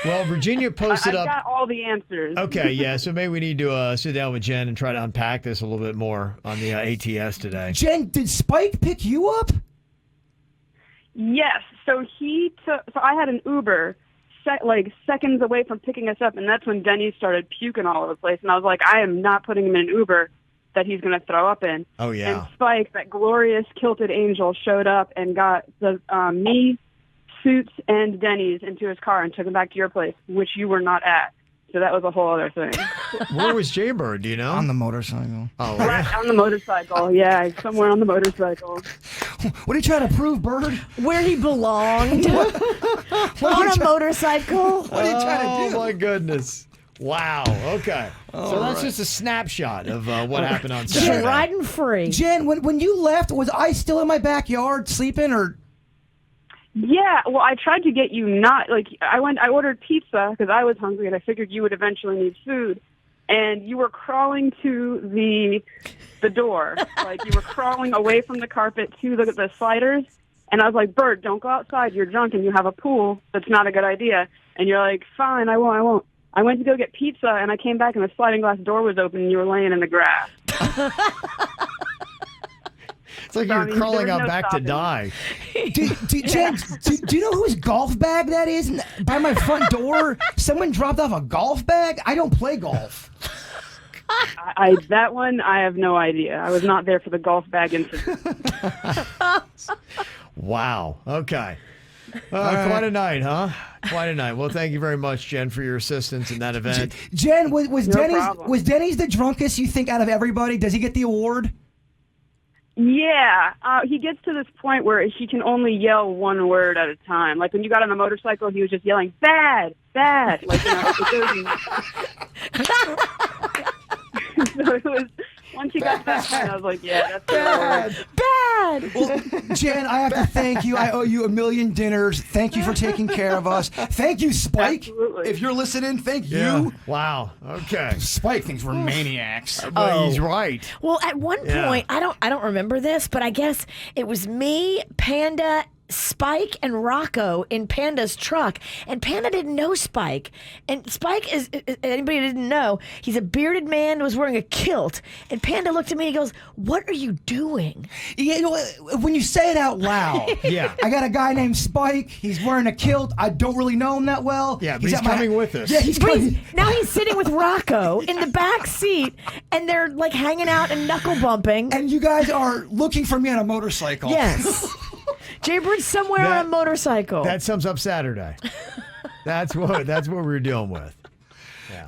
Well, Virginia posted I've got all the answers. Okay, yeah, so maybe we need to sit down with Jen and try to unpack this a little bit more on the ATS today. Jen, did Spike pick you up? Yes. So I had an Uber seconds away from picking us up, and that's when Denny started puking all over the place. And I was like, I am not putting him in an Uber that he's going to throw up in. Oh, yeah. And Spike, that glorious kilted angel, showed up and got me, Suits, and Denny's into his car and took him back to your place, which you were not at. So that was a whole other thing. Where was Jaybird, do you know? On the motorcycle. Oh, right on the motorcycle. Yeah, somewhere on the motorcycle. What are you trying to prove, Bird? Where he belonged. On a motorcycle. What are you trying to do? Oh, my goodness. Wow. Okay. So that's just a snapshot of what happened on Saturday. Riding free. Jen, when you left, was I still in my backyard sleeping, or? Yeah, well, I tried to get you I ordered pizza because I was hungry and I figured you would eventually need food. And you were crawling to the door. You were crawling away from the carpet to the sliders. And I was like, Bert, don't go outside. You're drunk and you have a pool. That's not a good idea. And you're like, fine, I won't. I went to go get pizza and I came back and the sliding glass door was open and you were laying in the grass. It's like you were crawling out back to die. Jen, do you know whose golf bag that is by my front door? Someone dropped off a golf bag? I don't play golf. That one, I have no idea. I was not there for the golf bag incident. Wow. Okay. Quite a night, huh? Quite a night. Well, thank you very much, Jen, for your assistance in that event. Jen, was Denny's the drunkest you think out of everybody? Does he get the award? Yeah, he gets to this point where he can only yell one word at a time. Like when you got on the motorcycle, he was just yelling, bad, bad. she got that, and I was like, yeah, that's Bad. Well, Jen, I have to thank you. I owe you a million dinners. Thank you for taking care of us. Thank you, Spike. Absolutely. If you're listening, thank Yeah. you. Wow. Okay. Spike thinks we're maniacs. Well, he's right. Well, at one point, I don't remember this, but I guess it was me, Panda, Spike, and Rocco in Panda's truck, and Panda didn't know Spike. And Spike is anybody who didn't know, he's a bearded man, was wearing a kilt. And Panda looked at me and he goes, "What are you doing?" You know, when you say it out loud, Yeah. I got a guy named Spike. He's wearing a kilt. I don't really know him that well. Yeah, but he's at my- coming with us. Yeah, he's But coming. now he's sitting with Rocco in the back seat, and they're like hanging out and knuckle bumping. And you guys are looking for me on a motorcycle. Yes. Jaybird's somewhere on a motorcycle. That sums up Saturday. That's what we're dealing with.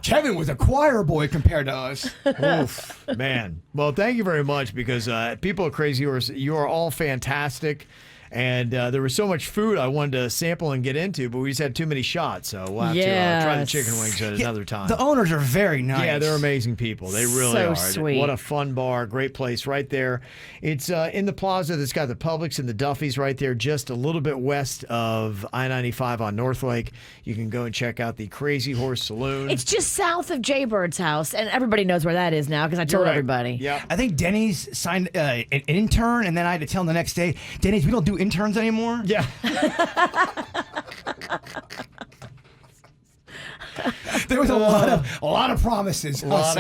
Kevin was a choir boy compared to us. Oof, man. Well, thank you very much because people at Crazy Horse, you are all fantastic. And there was so much food I wanted to sample and get into, but we just had too many shots. So we'll have to try the chicken wings at another time. The owners are very nice. Yeah, they're amazing people. They really So are. sweet. What a fun bar. Great place right there. It's in the plaza that's got the Publix and the Duffy's right there, just a little bit west of I-95 on North Lake. You can go and check out the Crazy Horse Saloon. It's just south of Jaybird's house, and everybody knows where that is now because I told right. everybody. Yeah. I think Denny's signed an intern, and then I had to tell him the next day, Denny's, we don't do interns anymore. Yeah. There was a lot of promises. A lot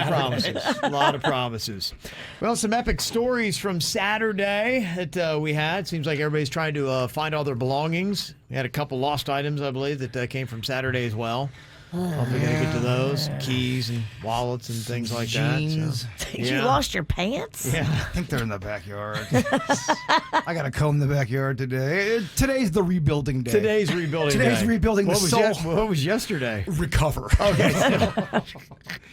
of promises. Well, some epic stories from Saturday that we had. Seems like everybody's trying to find all their belongings. We had a couple lost items, I believe, that came from Saturday as well. Hopefully, gonna get to those keys and wallets and things like Jeans. that. So, You lost your pants? Yeah. I think they're in the backyard. I got to comb the backyard today. Today's the rebuilding day. Today's rebuilding. Today's day. rebuilding What the was soul. what was yesterday? Recover. Okay.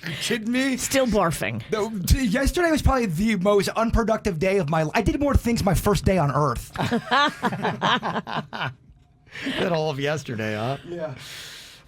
You kidding me? Still barfing. Yesterday was probably the most unproductive day of my life. I did more things my first day on Earth. That all of yesterday, huh? Yeah.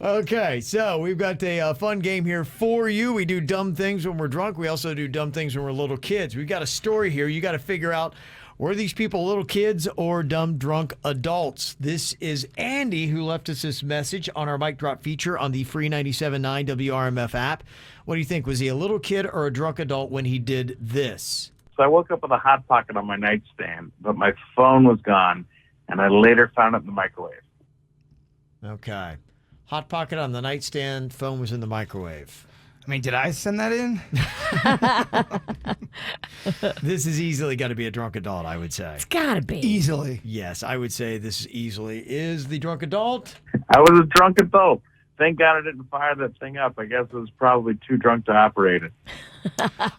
Okay, so we've got a fun game here for you. We do dumb things when we're drunk. We also do dumb things when we're little kids. We've got a story here. You got to figure out, were these people little kids or dumb drunk adults? This is Andy who left us this message on our Mic Drop feature on the free 97.9 WRMF app. What do you think? Was he a little kid or a drunk adult when he did this? So I woke up with a Hot Pocket on my nightstand, but my phone was gone, and I later found it in the microwave. Okay. Hot Pocket on the nightstand, phone was in the microwave. I mean, did I send that in? This is easily got to be a drunk adult, I would say. It's gotta be. Easily. Yes, I would say this easily is the drunk adult. I was a drunk adult. Thank God I didn't fire that thing up. I guess I was probably too drunk to operate it.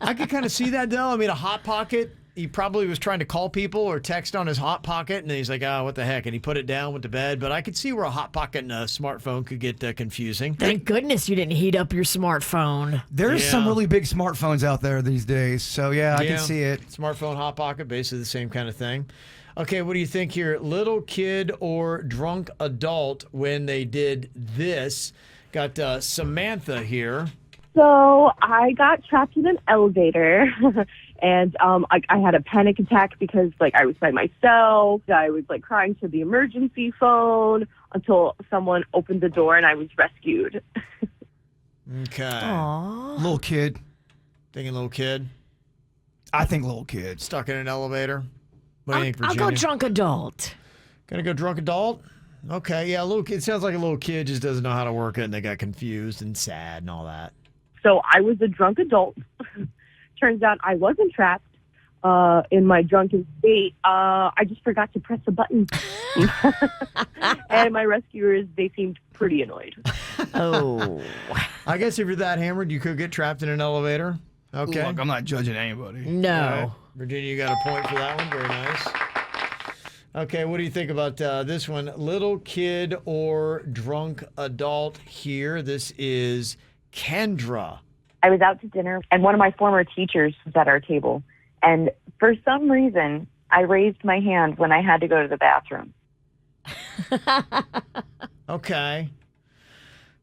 I could kind of see that, though. I mean, a Hot Pocket, he probably was trying to call people or text on his Hot Pocket, and he's like, oh, what the heck? And he put it down, went to bed. But I could see where a Hot Pocket and a smartphone could get confusing. Thank goodness you didn't heat up your smartphone. There's some really big smartphones out there these days. So, yeah, I can see it. Smartphone, Hot Pocket, basically the same kind of thing. Okay, what do you think here? Little kid or drunk adult when they did this? Got Samantha here. So I got trapped in an elevator, and I had a panic attack because I was by myself. I was crying to the emergency phone until someone opened the door and I was rescued. Okay. Aww. Little kid. Thinking little kid. I think little kid. Stuck in an elevator. What do you think, Virginia? I'll go drunk adult. Gonna go drunk adult? Okay, yeah, little kid. It sounds like a little kid just doesn't know how to work it, and they got confused and sad and all that. So I was a drunk adult. Turns out I wasn't trapped in my drunken state. I just forgot to press a button. And my rescuers, they seemed pretty annoyed. Oh. I guess if you're that hammered, you could get trapped in an elevator. Okay. Look, I'm not judging anybody. No. All right. Virginia, you got a point for that one. Very nice. Okay, what do you think about this one? Little kid or drunk adult here? This is Kendra. I was out to dinner, and one of my former teachers was at our table. And for some reason, I raised my hand when I had to go to the bathroom. Okay.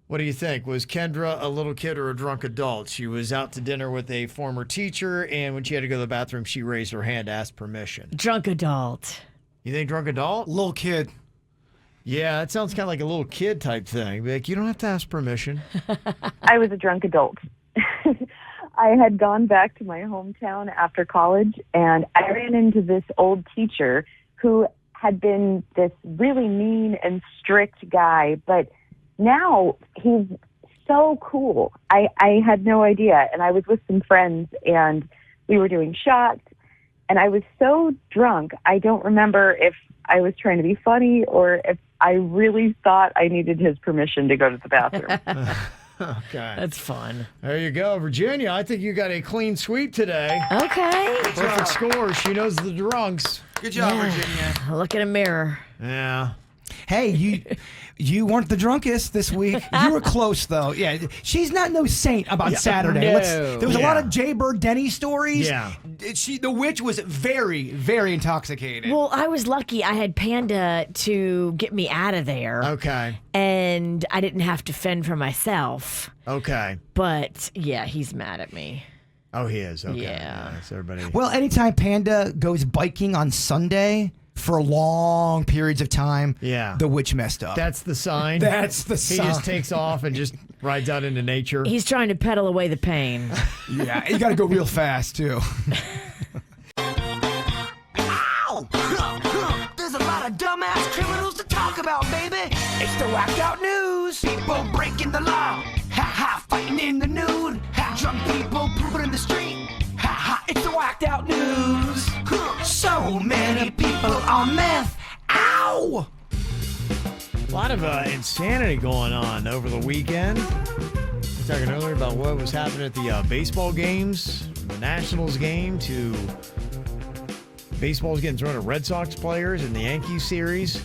What do you think? Was Kendra a little kid or a drunk adult? She was out to dinner with a former teacher, and when she had to go to the bathroom, she raised her hand to ask permission. Drunk adult. You think drunk adult? Little kid. Yeah, that sounds kind of like a little kid type thing. Like, you don't have to ask permission. I was a drunk adult. I had gone back to my hometown after college, and I ran into this old teacher who had been this really mean and strict guy, but now he's so cool. I had no idea, and I was with some friends, and we were doing shots, and I was so drunk, I don't remember if I was trying to be funny or if I really thought I needed his permission to go to the bathroom. Okay. That's fun. There you go. Virginia, I think you got a clean sweep today. Okay. Perfect score. She knows the drunks. Good job, Yeah. Virginia. Look in a mirror. Yeah. Hey, you weren't the drunkest this week. You were close, though. Yeah, she's not no saint about Saturday. no. There was a lot of Jaybird Denny stories. Yeah. The witch was very, very intoxicated. Well, I was lucky. I had Panda to get me out of there. Okay. And I didn't have to fend for myself. Okay. But, yeah, he's mad at me. Oh, he is. Okay. Yeah. So everybody. Well, anytime Panda goes biking on Sunday for long periods of time, Yeah. the witch messed up. That's the sign. That's the sign. He just takes off and just rides out into nature. He's trying to pedal away the pain. Yeah, you got to go real fast, too. Ow! There's a lot of dumbass criminals to talk about, baby. It's the whacked out news. People breaking the law. Ha ha, fighting in the nude. Ha, drunk people pooping in the street. Ha ha, it's the whacked out news. So many people on meth. Ow! A lot of insanity going on over the weekend. We were talking earlier about what was happening at the baseball games, the Nationals game, to baseball's getting thrown at Red Sox players in the Yankees series.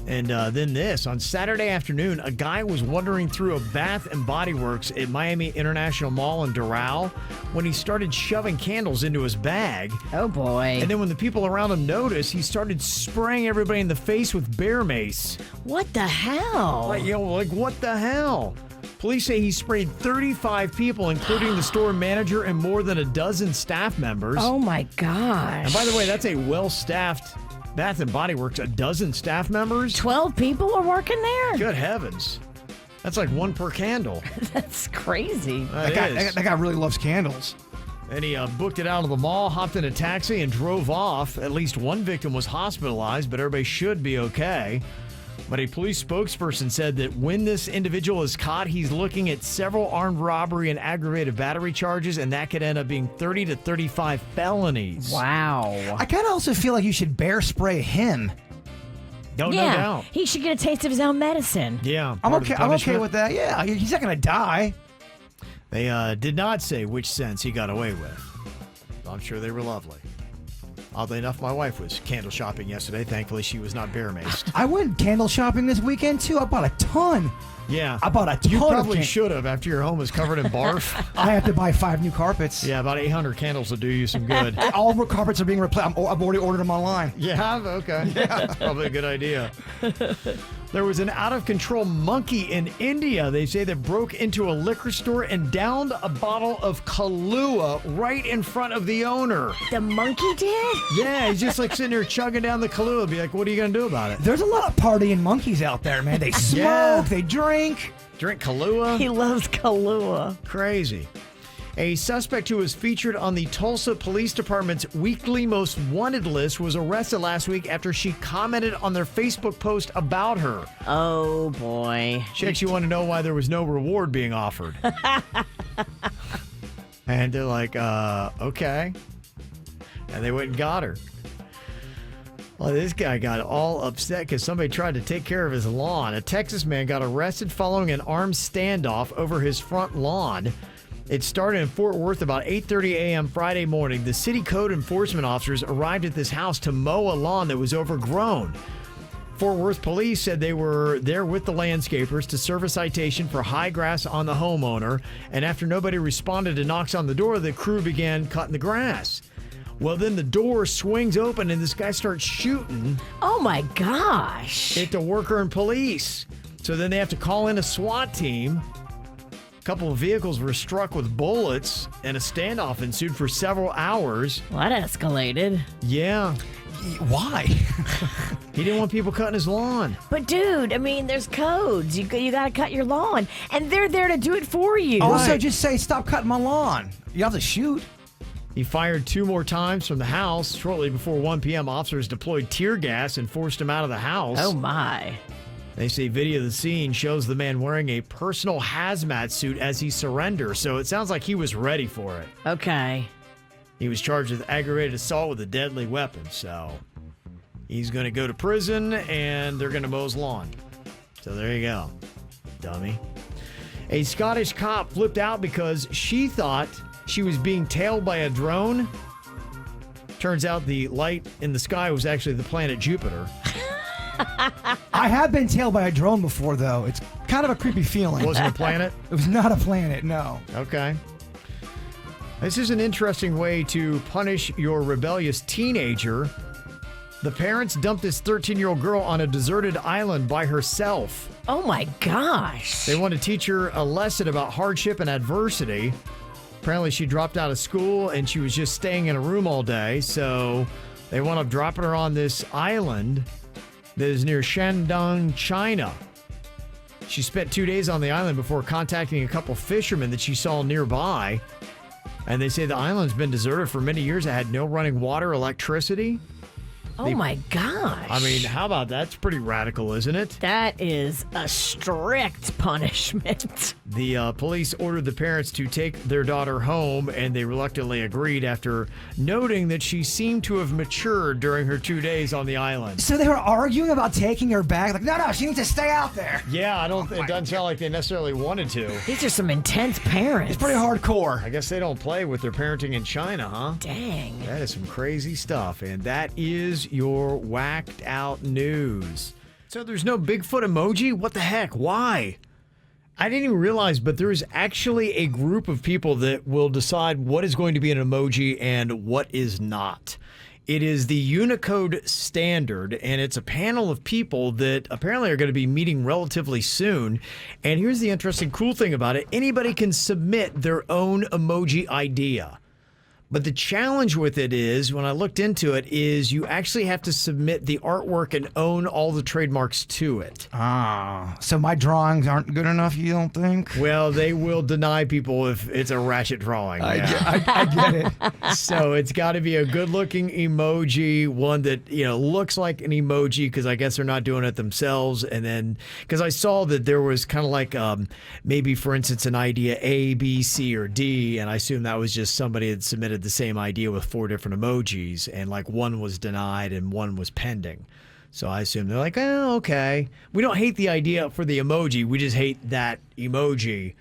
And then this, on Saturday afternoon, a guy was wandering through a Bath and Body Works at Miami International Mall in Doral when he started shoving candles into his bag. Oh, boy. And then when the people around him noticed, he started spraying everybody in the face with bear mace. What the hell? Like what the hell? Police say he sprayed 35 people, including the store manager and more than a dozen staff members. Oh, my gosh. And by the way, that's a well-staffed Bath and Body Works. A dozen staff members? 12 people are working there? Good heavens. That's like one per candle. That's crazy. That guy really loves candles. And he booked it out of the mall, hopped in a taxi, and drove off. At least one victim was hospitalized, but everybody should be okay. But a police spokesperson said that when this individual is caught, he's looking at several armed robbery and aggravated battery charges, and that could end up being 30 to 35 felonies. Wow. I kind of also feel like you should bear spray him. No Yeah, doubt. he should get a taste of his own medicine. Yeah. I'm part of okay. the I'm okay punishment. with that. Yeah, he's not gonna die. They did not say which scents he got away with. I'm sure they were lovely. Oddly enough, my wife was candle shopping yesterday. Thankfully, she was not bear maced. I went candle shopping this weekend too. I bought a ton. Yeah. I bought a ton. You of probably can- should have after your home was covered in barf. I have to buy 5 new carpets. Yeah, about 800 candles will do you some good. All of our carpets are being replaced. I've already ordered them online. Yeah, okay. That's probably a good idea. There was an out-of-control monkey in India, they say, that broke into a liquor store and downed a bottle of Kahlua right in front of the owner. The monkey did? Yeah, he's just like sitting there chugging down the Kahlua. Be like, what are you going to do about it? There's a lot of partying monkeys out there, man. They smoke, Yeah. they drink. Drink Kahlua? He loves Kahlua. Crazy. A suspect who was featured on the Tulsa Police Department's weekly most wanted list was arrested last week after she commented on their Facebook post about her. Oh, boy. She actually wanted to know why there was no reward being offered. And they're like, okay. And they went and got her. Well, this guy got all upset because somebody tried to take care of his lawn. A Texas man got arrested following an armed standoff over his front lawn. It started in Fort Worth about 8:30 a.m. Friday morning. The city code enforcement officers arrived at this house to mow a lawn that was overgrown. Fort Worth police said they were there with the landscapers to serve a citation for high grass on the homeowner. And after nobody responded to knocks on the door, the crew began cutting the grass. Well, then the door swings open and this guy starts shooting Oh, my gosh. at the worker and police. So then they have to call in a SWAT team. A couple of vehicles were struck with bullets, and a standoff ensued for several hours. Well, that escalated. Yeah. Why? He didn't want people cutting his lawn. But dude, I mean, there's codes. You got to cut your lawn, and they're there to do it for you. Also, just say, stop cutting my lawn. You have to shoot. He fired 2 more times from the house. Shortly before 1 p.m., officers deployed tear gas and forced him out of the house. Oh, my. They say video of the scene shows the man wearing a personal hazmat suit as he surrenders, so it sounds like he was ready for it. Okay. He was charged with aggravated assault with a deadly weapon, so he's going to go to prison, and they're going to mow his lawn. So there you go, dummy. A Scottish cop flipped out because she thought she was being tailed by a drone. Turns out the light in the sky was actually the planet Jupiter. I have been tailed by a drone before, though. It's kind of a creepy feeling. Wasn't a planet? It was not a planet, no. Okay. This is an interesting way to punish your rebellious teenager. The parents dumped this 13-year-old girl on a deserted island by herself. Oh, my gosh. They want to teach her a lesson about hardship and adversity. Apparently, she dropped out of school, and she was just staying in a room all day, so they wound up dropping her on this island that is near Shandong, China. She spent 2 days on the island before contacting a couple fishermen that she saw nearby. And they say the island's been deserted for many years. It had no running water, electricity. Oh, my gosh. I mean, how about that? That's pretty radical, isn't it? That is a strict punishment. The police ordered the parents to take their daughter home, and they reluctantly agreed after noting that she seemed to have matured during her 2 days on the island. So they were arguing about taking her back? Like, no, she needs to stay out there. Yeah, it doesn't sound like they necessarily wanted to. These are some intense parents. It's pretty hardcore. I guess they don't play with their parenting in China, huh? Dang. That is some crazy stuff, and that is your whacked out news. So there's no Bigfoot emoji? What the heck? Why? I didn't even realize, but there is actually a group of people that will decide what is going to be an emoji and what is not. It is the Unicode standard, and it's a panel of people that apparently are going to be meeting relatively soon. And here's the interesting, cool thing about it. Anybody can submit their own emoji idea. But the challenge with it is, when I looked into it, is you actually have to submit the artwork and own all the trademarks to it. Ah, so my drawings aren't good enough, you don't think? Well, they will deny people if it's a ratchet drawing. I get it. So it's got to be a good-looking emoji, one that looks like an emoji, because I guess they're not doing it themselves. And then, because I saw that there was kind of like maybe, for instance, an idea A, B, C, or D, and I assume that was just somebody that submitted the same idea with 4 different emojis, and like one was denied and one was pending. So I assume they're like, oh, okay. We don't hate the idea for the emoji. We just hate that emoji.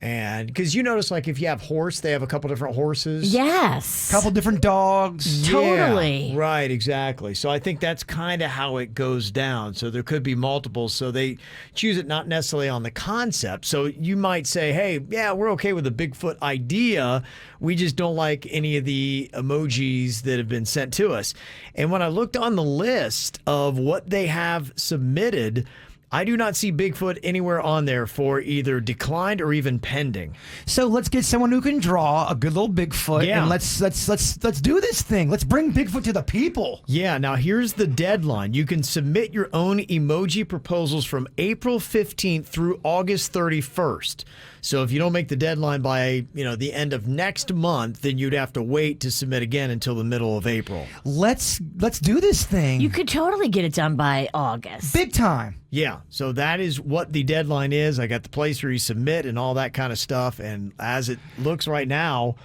And because you notice, like, if you have horse, they have a couple different horses. Yes. Couple different dogs. Totally. Yeah, right, exactly. So I think that's kind of how it goes down. So there could be multiple. So they choose it not necessarily on the concept. So you might say, hey, yeah, we're okay with the Bigfoot idea. We just don't like any of the emojis that have been sent to us. And when I looked on the list of what they have submitted, I do not see Bigfoot anywhere on there for either declined or even pending. So let's get someone who can draw a good little Bigfoot, and let's do this thing. Let's bring Bigfoot to the people. Yeah. Now here's the deadline. You can submit your own emoji proposals from April 15th through August 31st. So if you don't make the deadline by the end of next month, then you'd have to wait to submit again until the middle of April. Let's do this thing. You could totally get it done by August. Big time. Yeah, so that is what the deadline is. I got the place where you submit and all that kind of stuff. And as it looks right now,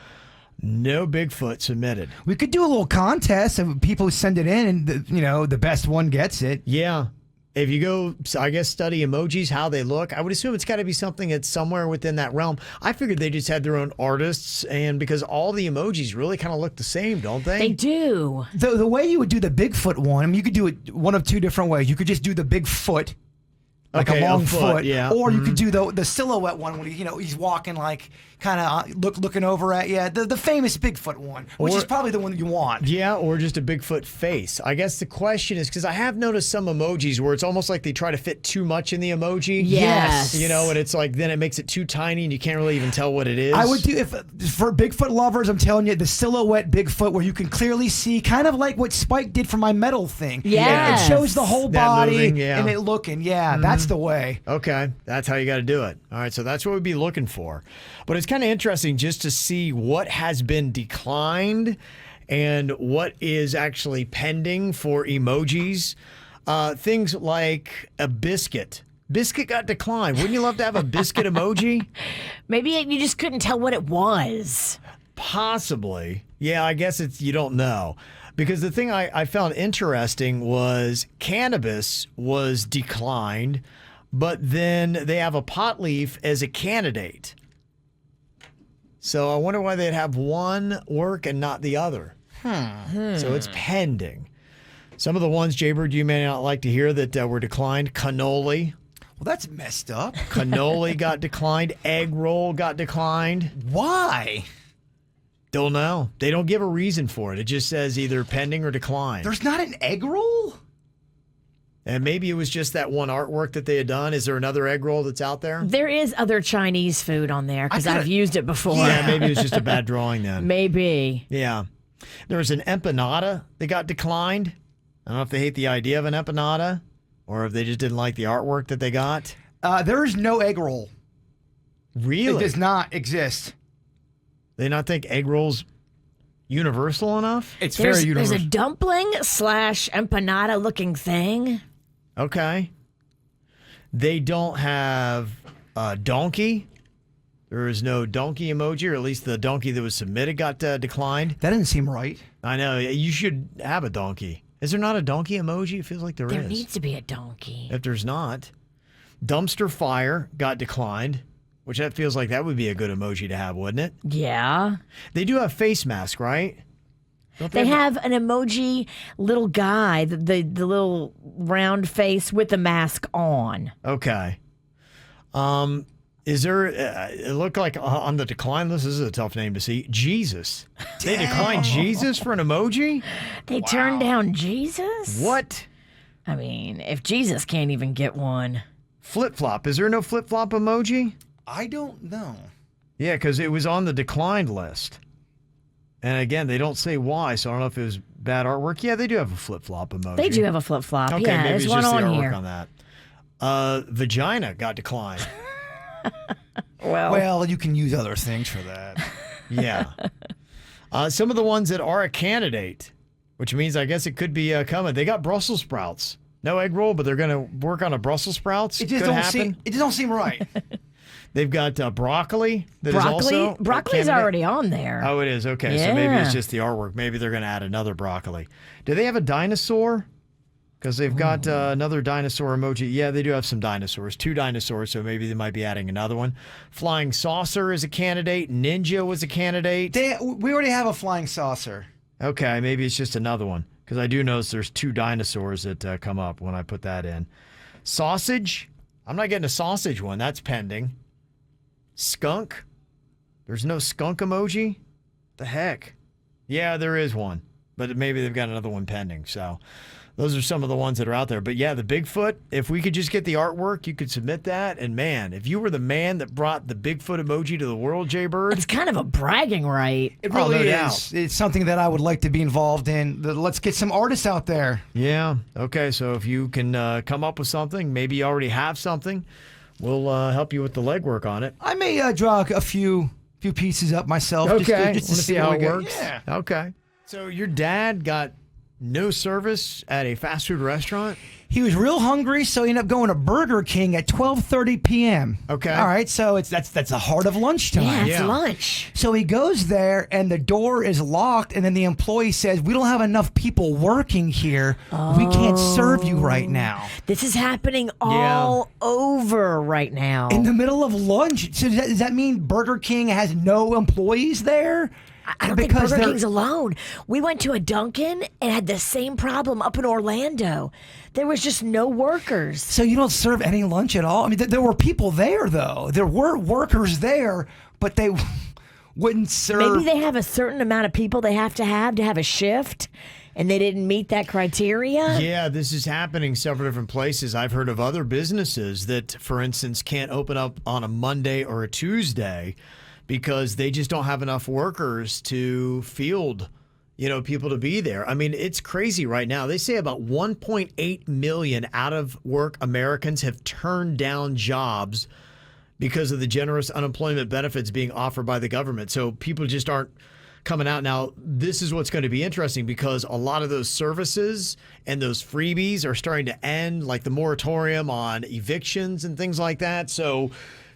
no Bigfoot submitted. We could do a little contest of people who send it in, and the best one gets it. Yeah. If you go, I guess, study emojis, how they look, I would assume it's got to be something that's somewhere within that realm. I figured they just had their own artists, and because all the emojis really kind of look the same, don't they? They do. The way you would do the Bigfoot one, I mean, you could do it one of 2 different ways. You could just do the Bigfoot, like Okay, a a long foot, foot. yeah. Or you could do the silhouette one when he's walking like kind of looking over at you. The famous Bigfoot one, which is probably the one that you want. Yeah, or just a Bigfoot face. I guess the question is, because I have noticed some emojis where it's almost like they try to fit too much in the emoji. Yes. You know, and it's like then it makes it too tiny and you can't really even tell what it is. I would do, for Bigfoot lovers, I'm telling you, the silhouette Bigfoot where you can clearly see, kind of like what Spike did for my metal thing. Yes. It shows the whole That body moving, yeah. and it looking. Yeah, that's the way. Okay, that's how you got to do it. All right, so that's what we'd be looking for. But it's kind of interesting just to see what has been declined and what is actually pending for emojis. Things like a biscuit. Biscuit got declined. Wouldn't you love to have a biscuit emoji? Maybe you just couldn't tell what it was. Possibly. Yeah, I guess you don't know. Because the thing I found interesting was cannabis was declined, but then they have a pot leaf as a candidate. So I wonder why they'd have one work and not the other. So it's pending. Some of the ones, Jaybird, you may not like to hear that were declined. Cannoli. Well, that's messed up. Cannoli got declined. Egg roll got declined. Why? Don't know. They don't give a reason for it. It just says either pending or declined. There's not an egg roll? And maybe it was just that one artwork that they had done. Is there another egg roll that's out there? There is other Chinese food on there because I've used it before. Yeah, maybe it was just a bad drawing then. Maybe. Yeah. There was an empanada that got declined. I don't know if they hate the idea of an empanada or if they just didn't like the artwork that they got. There is no egg roll. Really? It does not exist. They not think egg rolls universal enough? It's very universal. There's a dumpling / empanada looking thing. Okay. They don't have a donkey. There is no donkey emoji, or at least the donkey that was submitted got declined. That doesn't seem right. I know. You should have a donkey. Is there not a donkey emoji? It feels like there is. There needs to be a donkey. If there's not, dumpster fire got declined, which that feels like that would be a good emoji to have, wouldn't it? Yeah. They do have face mask, right? Don't They have an emoji little guy, the little round face with the mask on. Okay. Is there, it looked like on the decline list, this is a tough name to see, Jesus. They declined Jesus for an emoji? They turned down Jesus? What? I mean, if Jesus can't even get one. Flip-flop. Is there no flip-flop emoji? I don't know. Yeah, because it was on the declined list. And again, they don't say why, so I don't know if it was bad artwork. Yeah, they do have a flip-flop emoji. They do have a flip-flop. Okay, yeah, maybe there's it's one just the on artwork here. on that. Vagina got declined. Well, you can use other things for that. Yeah. Some of the ones that are a candidate, which means I guess it could be coming. They got Brussels sprouts. No egg roll, but they're going to work on a Brussels sprouts. It just don't seem right. They've got broccoli. That is also Broccoli's already on there. Oh, it is? Okay, so maybe it's just the artwork. Maybe they're going to add another broccoli. Do they have a dinosaur? Because they've got another dinosaur emoji. Yeah, they do have some dinosaurs. 2 dinosaurs, so maybe they might be adding another one. Flying saucer is a candidate. Ninja was a candidate. We already have a flying saucer. Okay, maybe it's just another one. Because I do notice there's 2 dinosaurs that come up when I put that in. Sausage. I'm not getting a sausage one. That's pending. Skunk. There's no skunk emoji. The heck? Yeah, there is one. But maybe they've got another one pending. So those are some of the ones that are out there. But yeah, the Bigfoot, if we could just get the artwork, you could submit that. And man, if you were the man that brought the Bigfoot emoji to the world, Jaybird. It's kind of a bragging right. It really no is. doubt. It's something that I would like to be involved in. Let's get some artists out there. Yeah. Okay. So if you can come up with something, maybe you already have something, we'll help you with the legwork on it. I may draw a few pieces up myself. Okay. Just to see how it we works. Yeah. Okay. So your dad got no service at a fast food restaurant? He was real hungry, so he ended up going to Burger King at 12:30 p.m. Okay. All right, so that's the heart of lunchtime. Yeah, it's lunch. So he goes there, and the door is locked, and then the employee says, "We don't have enough people working here. We can't serve you right now." This is happening all over right now. In the middle of lunch. So does that mean Burger King has no employees there? I don't think Burger King's alone. We went to a Dunkin' and had the same problem up in Orlando. There was just no workers. So you don't serve any lunch at all? I mean, there were people there, though. There were workers there, but they wouldn't serve. Maybe they have a certain amount of people they have to have a shift, and they didn't meet that criteria? Yeah, this is happening several different places. I've heard of other businesses that, for instance, can't open up on a Monday or a Tuesday because they just don't have enough workers to field, people to be there. I mean, it's crazy right now. They say about 1.8 million out-of-work Americans have turned down jobs because of the generous unemployment benefits being offered by the government. So people just aren't coming out. Now, this is what's going to be interesting because a lot of those services and those freebies are starting to end, like the moratorium on evictions and things like that. So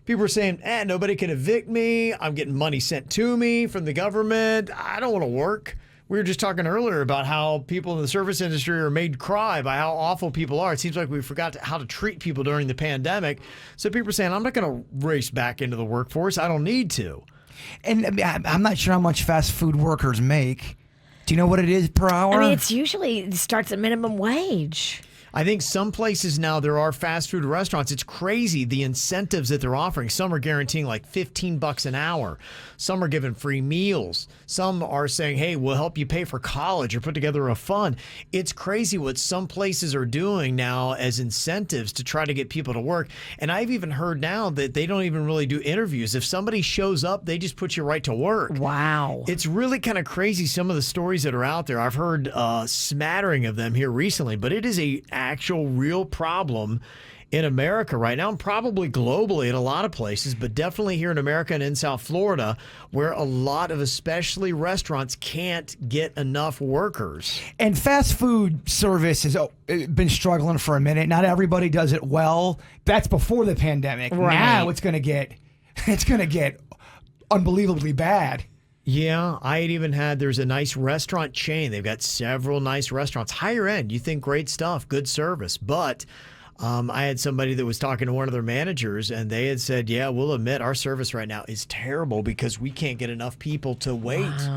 people are saying, nobody can evict me. I'm getting money sent to me from the government. I don't want to work. We were just talking earlier about how people in the service industry are made cry by how awful people are. It seems like we forgot how to treat people during the pandemic. So people are saying, I'm not going to race back into the workforce. I don't need to. And I'm not sure how much fast food workers make. Do you know what it is per hour? I mean, it starts at minimum wage. I think some places now there are fast food restaurants. It's crazy the incentives that they're offering. Some are guaranteeing like $15 an hour. Some are giving free meals. Some are saying, hey, we'll help you pay for college or put together a fund. It's crazy what some places are doing now as incentives to try to get people to work. And I've even heard now that they don't even really do interviews. If somebody shows up, they just put you right to work. Wow. It's really kind of crazy, some of the stories that are out there. I've heard a smattering of them here recently, but it is a actual real problem in America right now, and probably globally in a lot of places, but definitely here in America and in South Florida, where a lot of especially restaurants can't get enough workers. And fast food service has been struggling for a minute. Not everybody does it well. That's before the pandemic. Right. Now it's going to get unbelievably bad. Yeah, I had even there's a nice restaurant chain. They've got several nice restaurants, higher end. You think great stuff, good service. But I had somebody that was talking to one of their managers, and they had said, yeah, we'll admit our service right now is terrible because we can't get enough people to wait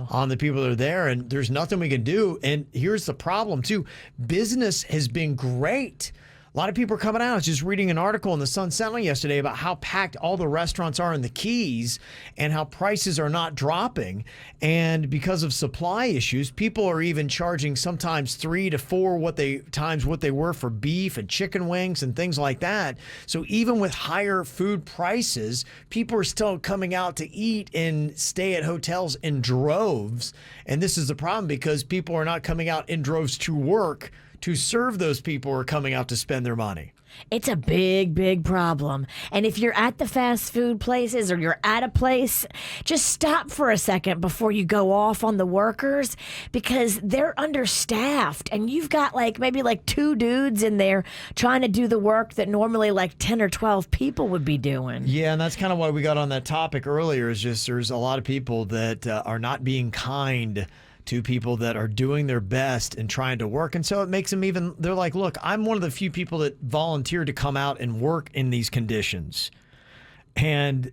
on the people that are there, and there's nothing we can do. And here's the problem, too. Business has been great. A lot of people are coming out. I was just reading an article in the Sun Sentinel yesterday about how packed all the restaurants are in the Keys and how prices are not dropping. And because of supply issues, people are even charging sometimes 3 to 4 times what they were for beef and chicken wings and things like that. So even with higher food prices, people are still coming out to eat and stay at hotels in droves. And this is the problem because people are not coming out in droves to work to serve those people who are coming out to spend their money. It's a big, big problem. And if you're at the fast food places or you're at a place, just stop for a second before you go off on the workers because they're understaffed. And you've got maybe 2 dudes in there trying to do the work that normally 10 or 12 people would be doing. Yeah, and that's kind of why we got on that topic earlier is just there's a lot of people that are not being kind to people that are doing their best and trying to work. And so it makes them they're like, look, I'm one of the few people that volunteered to come out and work in these conditions. And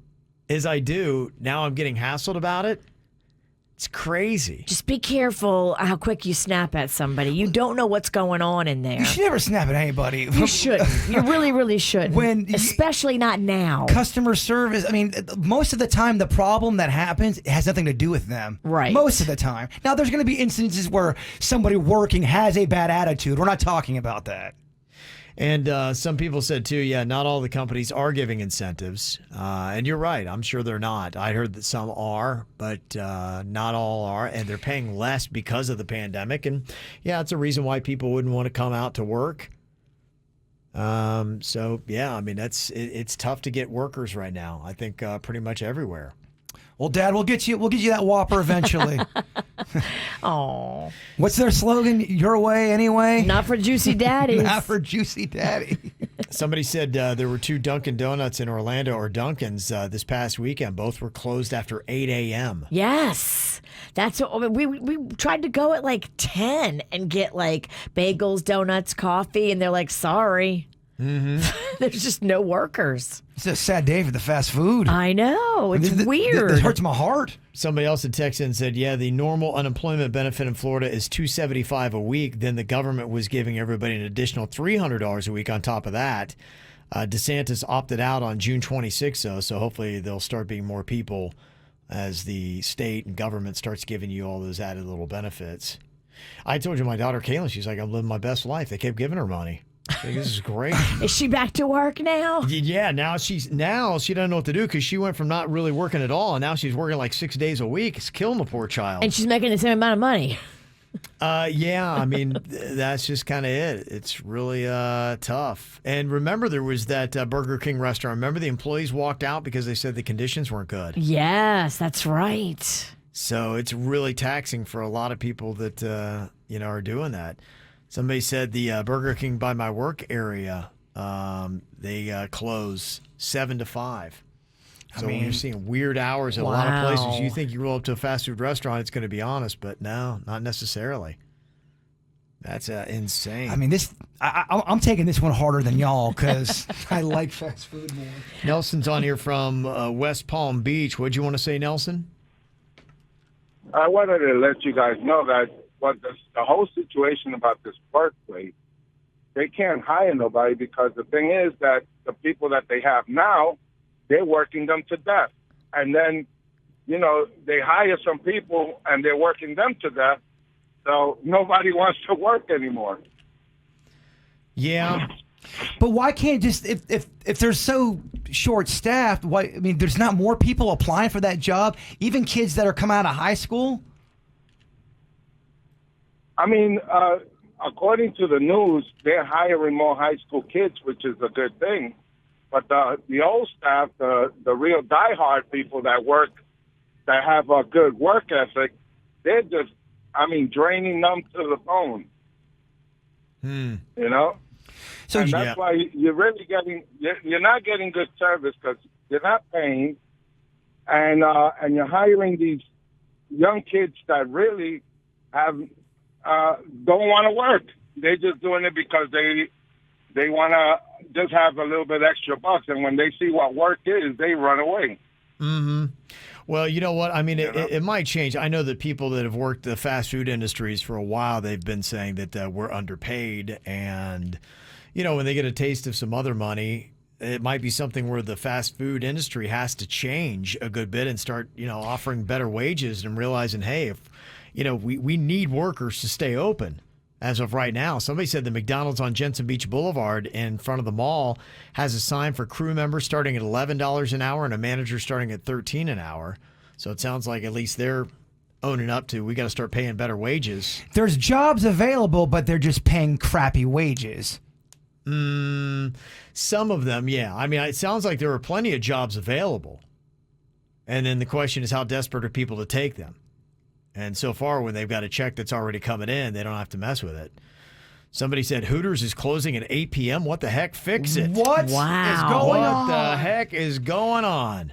as I do, now I'm getting hassled about it. It's crazy. Just be careful how quick you snap at somebody. You don't know what's going on in there. You should never snap at anybody. You shouldn't. You really, really shouldn't. Especially not now. Customer service, I mean, most of the time the problem that happens has nothing to do with them. Right. Most of the time. Now, there's going to be instances where somebody working has a bad attitude. We're not talking about that. And some people said, too, yeah, not all the companies are giving incentives. And you're right. I'm sure they're not. I heard that some are, but not all are. And they're paying less because of the pandemic. And, yeah, it's a reason why people wouldn't want to come out to work. So, yeah, I mean, it's tough to get workers right now, I think, pretty much everywhere. Well, Dad, we'll get you that Whopper eventually. Oh. What's their slogan? Your way, anyway? Not for Juicy Daddies. Not for Juicy Daddy. Somebody said there were 2 Dunkin' Donuts in Orlando, or Dunkin's, this past weekend. Both were closed after 8 a.m. Yes. That's what we tried to go at 10 and get bagels, donuts, coffee, and they're like, sorry. There's just no workers. It's a sad day for the fast food. I know. It's weird. It hurts my heart. Somebody else had texted and said, yeah, the normal unemployment benefit in Florida is $275 a week. Then the government was giving everybody an additional $300 a week on top of that. DeSantis opted out on June 26th, though, so hopefully there'll start being more people as the state and government starts giving you all those added little benefits. I told you my daughter, Kaylin, she's like, I'm living my best life. They kept giving her money. Like, this is great. Is she back to work now? Yeah, now she doesn't know what to do because she went from not really working at all, and now she's working like 6 days a week. It's killing the poor child. And she's making the same amount of money. Yeah, I mean, that's just kind of it. It's really tough. And remember, there was that Burger King restaurant. Remember, the employees walked out because they said the conditions weren't good. Yes, that's right. So it's really taxing for a lot of people that are doing that. Somebody said the Burger King by my work area, they close 7 to 5. So when you're seeing weird hours at a lot of places, you think you roll up to a fast food restaurant, it's going to be honest, but no, not necessarily. That's insane. I mean, I'm taking this one harder than y'all because I like fast food more. Nelson's on here from West Palm Beach. What'd you want to say, Nelson? I wanted to let you guys know that the whole situation about this workplace, they can't hire nobody because the thing is that the people that they have now, they're working them to death. And then, they hire some people and they're working them to death. So nobody wants to work anymore. Yeah. But why can't just, if they're so short-staffed, there's not more people applying for that job, even kids that are coming out of high school? I mean, according to the news, they're hiring more high school kids, which is a good thing. But the old staff, the real diehard people that work, that have a good work ethic, they're just, draining them to the bone. So and that's why you're not getting good service because you're not paying, and you're hiring these young kids that really don't want to work. They're just doing it because they want to just have a little bit extra bucks, and when they see what work is, they run away. Mm-hmm. Well, you know what? I mean, it might change. I know that people that have worked the fast food industries for a while, they've been saying that we're underpaid, and when they get a taste of some other money, it might be something where the fast food industry has to change a good bit and start, offering better wages and realizing, hey, if we need workers to stay open. As of right now, somebody said the McDonald's on Jensen Beach Boulevard in front of the mall has a sign for crew members starting at $11 an hour and a manager starting at $13 an hour. So it sounds like at least they're owning up to we got to start paying better wages. There's jobs available, but they're just paying crappy wages. Some of them, yeah. I mean, it sounds like there are plenty of jobs available. And then the question is, how desperate are people to take them? And so far, when they've got a check that's already coming in, they don't have to mess with it. Somebody said Hooters is closing at 8 p.m. What the heck? Fix it. What is going on? What the heck is going on?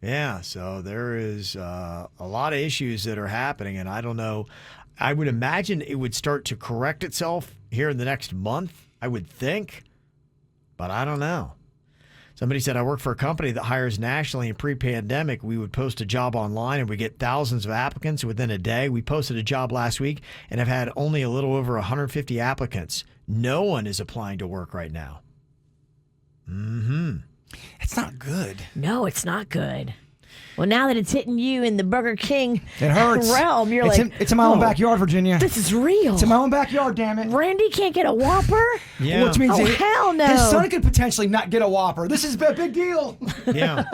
Yeah, so there is a lot of issues that are happening, and I don't know. I would imagine it would start to correct itself here in the next month, I would think, but I don't know. Somebody said, I work for a company that hires nationally. In pre-pandemic, we would post a job online and we get thousands of applicants within a day. We posted a job last week and have had only a little over 150 applicants. No one is applying to work right now. It's not good. No, it's not good. Well, now that it's hitting you in the Burger King it hurts. realm, you're it's in my own backyard, Virginia. This is real. It's in my own backyard, damn it. Randy can't get a Whopper? Yeah. Which means hell no. His son could potentially not get a Whopper. This is a big deal. Yeah.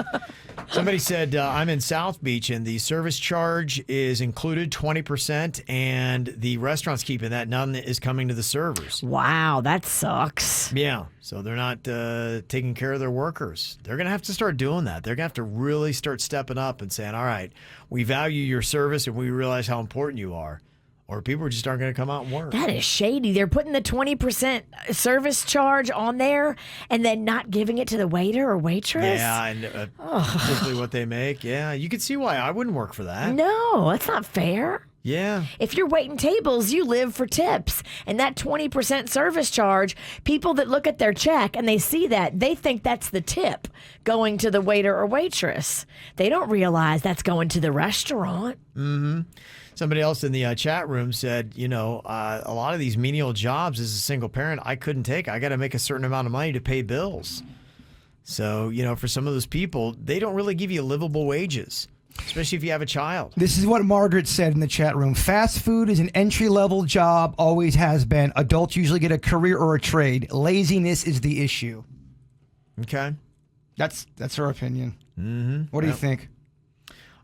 Somebody said, I'm in South Beach, and the service charge is included 20%, and the restaurant's keeping that. None is coming to the servers. Wow, that sucks. Yeah, so they're not taking care of their workers. They're going to have to start doing that. They're going to have to really start stepping up and saying, all right, we value your service, and we realize how important you are. Or people just aren't going to come out and work. That is shady. They're putting the 20% service charge on there and then not giving it to the waiter or waitress. Yeah, and simply what they make. Yeah, you can see why I wouldn't work for that. No, that's not fair. Yeah. If you're waiting tables, you live for tips. And that 20% service charge, people that look at their check and they see that, they think that's the tip going to the waiter or waitress. They don't realize that's going to the restaurant. Mm-hmm. Somebody else in the chat room said, a lot of these menial jobs as a single parent, I couldn't take. I got to make a certain amount of money to pay bills. So, for some of those people, they don't really give you livable wages, especially if you have a child. This is what Margaret said in the chat room. Fast food is an entry-level job, always has been. Adults usually get a career or a trade. Laziness is the issue. Okay. That's her opinion. Mm-hmm. What do you think?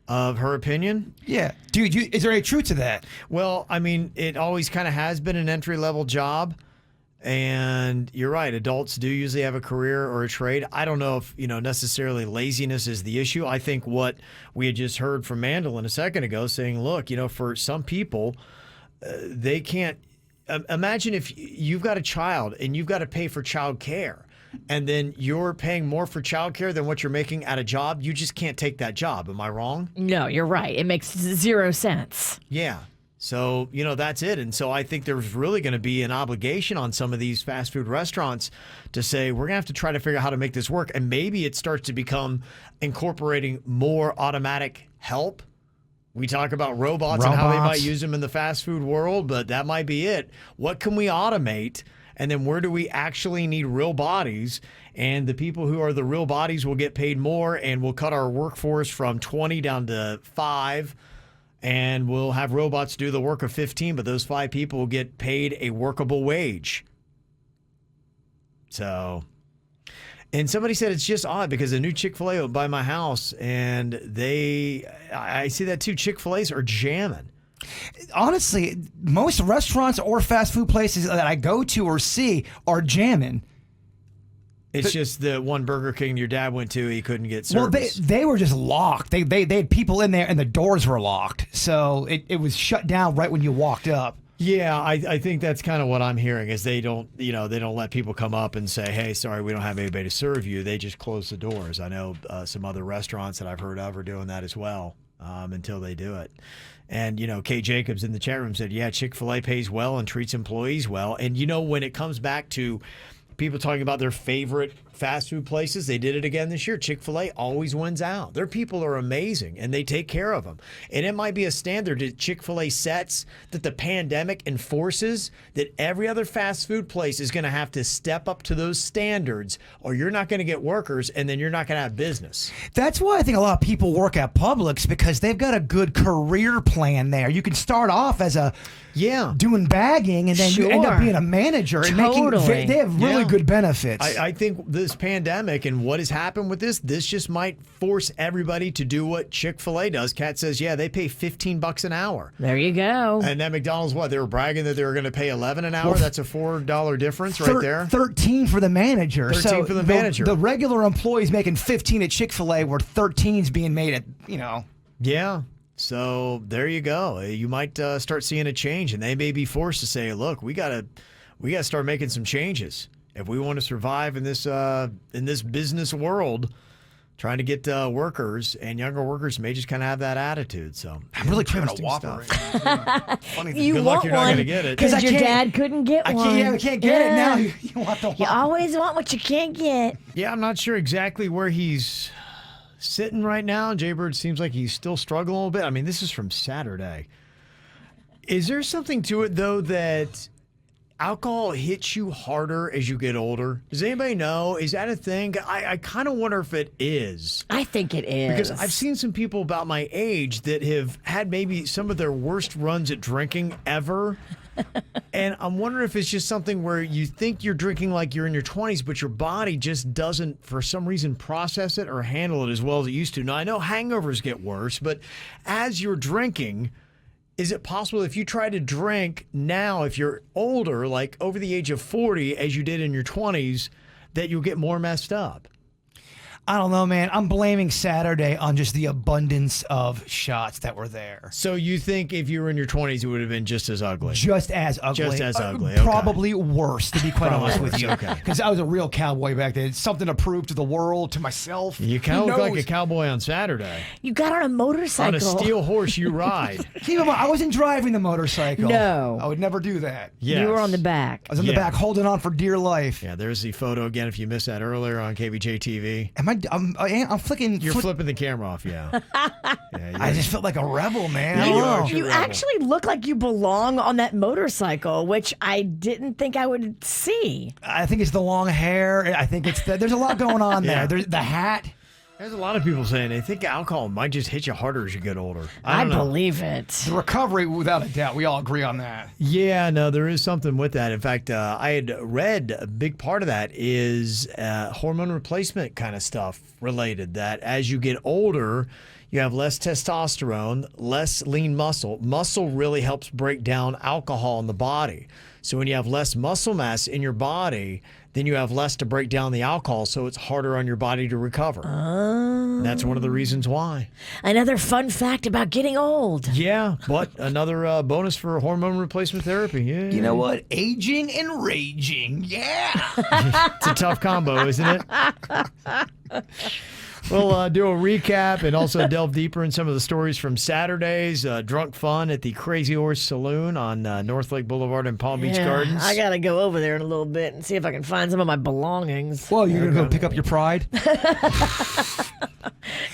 Of her opinion? Yeah. Dude, is there any truth to that? Well, it always kind of has been an entry-level job. And you're right. Adults do usually have a career or a trade. I don't know if, necessarily laziness is the issue. I think what we had just heard from Mandolin a second ago saying, look, for some people, they can't imagine if you've got a child and you've got to pay for child care. And then you're paying more for childcare than what you're making at a job. You just can't take that job. Am I wrong? No, you're right. It makes 0 sense. Yeah. So, that's it. And so I think there's really going to be an obligation on some of these fast food restaurants to say, we're going to have to try to figure out how to make this work. And maybe it starts to become incorporating more automatic help. We talk about robots and how they might use them in the fast food world, but that might be it. What can we automate? And then where do we actually need real bodies? And the people who are the real bodies will get paid more, and we'll cut our workforce from 20 down to 5. And we'll have robots do the work of 15, but those 5 people will get paid a workable wage. So, and somebody said it's just odd because a new Chick-fil-A by my house, and I see that too. Chick-fil-A's are jamming. Honestly, most restaurants or fast food places that I go to or see are jamming. It's just the one Burger King your dad went to, he couldn't get service. Well, they were just locked. They had people in there and the doors were locked. So it was shut down right when you walked up. Yeah, I think that's kind of what I'm hearing is they don't let people come up and say, hey, sorry, we don't have anybody to serve you. They just close the doors. I know some other restaurants that I've heard of are doing that as well until they do it. And, Kay Jacobs in the chat room said, yeah, Chick-fil-A pays well and treats employees well. And, when it comes back to people talking about their favorite fast food places, they did it again this year. Chick-fil-A always wins out. Their people are amazing, and they take care of them. And it might be a standard that Chick-fil-A sets that the pandemic enforces that every other fast food place is going to have to step up to those standards, or you're not going to get workers, and then you're not going to have business. That's why I think a lot of people work at Publix, because they've got a good career plan there. You can start off as doing bagging, and then you end up being a manager and they have really good benefits. I think this pandemic and what has happened with this just might force everybody to do what Chick-fil-A does. Kat says, yeah, they pay $15 an hour. There you go. And then McDonald's, they were bragging that they were going to pay $11 an hour. That's a $4 difference right there. 13 for the manager. 13 for the manager. The regular employees making 15 at Chick-fil-A where 13's being made at, Yeah. So there you go. You might start seeing a change, and they may be forced to say, look, we got to start making some changes if we want to survive in this business world. Trying to get workers, and younger workers may just kind of have that attitude. So I'm really craving a Whopper right now. Funny thing. Good luck, you're not going to get it. Because your dad couldn't get one. I can't get it now. You want the Whopper. You always want what you can't get. Yeah, I'm not sure exactly where he's sitting right now. Jaybird seems like he's still struggling a little bit. I mean, this is from Saturday. Is there something to it, though, that alcohol hits you harder as you get older? Does anybody know? Is that a thing? I kind of wonder if it is. I think it is. Because I've seen some people about my age that have had maybe some of their worst runs at drinking ever. And I'm wondering if it's just something where you think you're drinking like you're in your 20s, but your body just doesn't, for some reason, process it or handle it as well as it used to. Now, I know hangovers get worse, but as you're drinking, is it possible if you try to drink now, if you're older, like over the age of 40, as you did in your 20s, that you'll get more messed up? I don't know, man. I'm blaming Saturday on just the abundance of shots that were there. So you think if you were in your 20s, it would have been just as ugly? Just as ugly. Just as ugly. Okay. Probably worse, to be quite Probably honest with worse, you. okay. Because I was a real cowboy back then. It's something to prove to the world, to myself. You kind of Who look like a knows? cowboy on Saturday. You got on a motorcycle. On a steel horse you ride. Keep in mind, I wasn't driving the motorcycle. No. I would never do that. Yes. You were on the back. I was on the back holding on for dear life. Yeah, there's the photo again if you missed that earlier on KVJ TV. I'm flicking. You're flipping the camera off, yeah. I just felt like a rebel, man. Yeah, I don't know. You actually look like you belong on that motorcycle, which I didn't think I would see. I think it's the long hair. I think it's there's a lot going on there. Yeah. There's the hat. There's a lot of people saying they think alcohol might just hit you harder as you get older. I don't know. believe it. The recovery, without a doubt, we all agree on that. Yeah, no, there is something with that. In fact, I had read a big part of that is hormone replacement kind of stuff related, that as you get older, you have less testosterone, less lean muscle. Muscle really helps break down alcohol in the body. So when you have less muscle mass in your body, then you have less to break down the alcohol, so it's harder on your body to recover. And that's one of the reasons why. Another fun fact about getting old. Yeah, but another bonus for hormone replacement therapy. Yeah. You know what? Aging and raging. Yeah. It's a tough combo, isn't it? We'll do a recap and also delve deeper in some of the stories from Saturday's drunk fun at the Crazy Horse Saloon on North Lake Boulevard and Palm Beach Gardens. I got to go over there in a little bit and see if I can find some of my belongings. Well, you're going to go pick up your pride?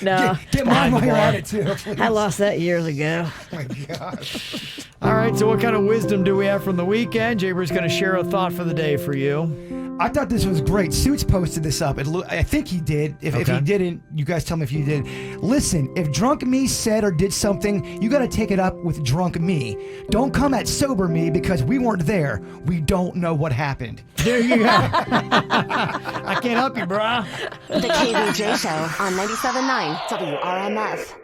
No. Get mine while you're at it, too. Please. I lost that years ago. Oh, my gosh. All right, so what kind of wisdom do we have from the weekend? Jaber's going to share a thought for the day for you. I thought this was great. Suits posted this up. I think he did. If he didn't, you guys tell me if you did. Listen, if drunk me said or did something, you got to take it up with drunk me. Don't come at sober me because we weren't there. We don't know what happened. There you go. I can't help you, brah. The KVJ Show on 97.9 WRMF.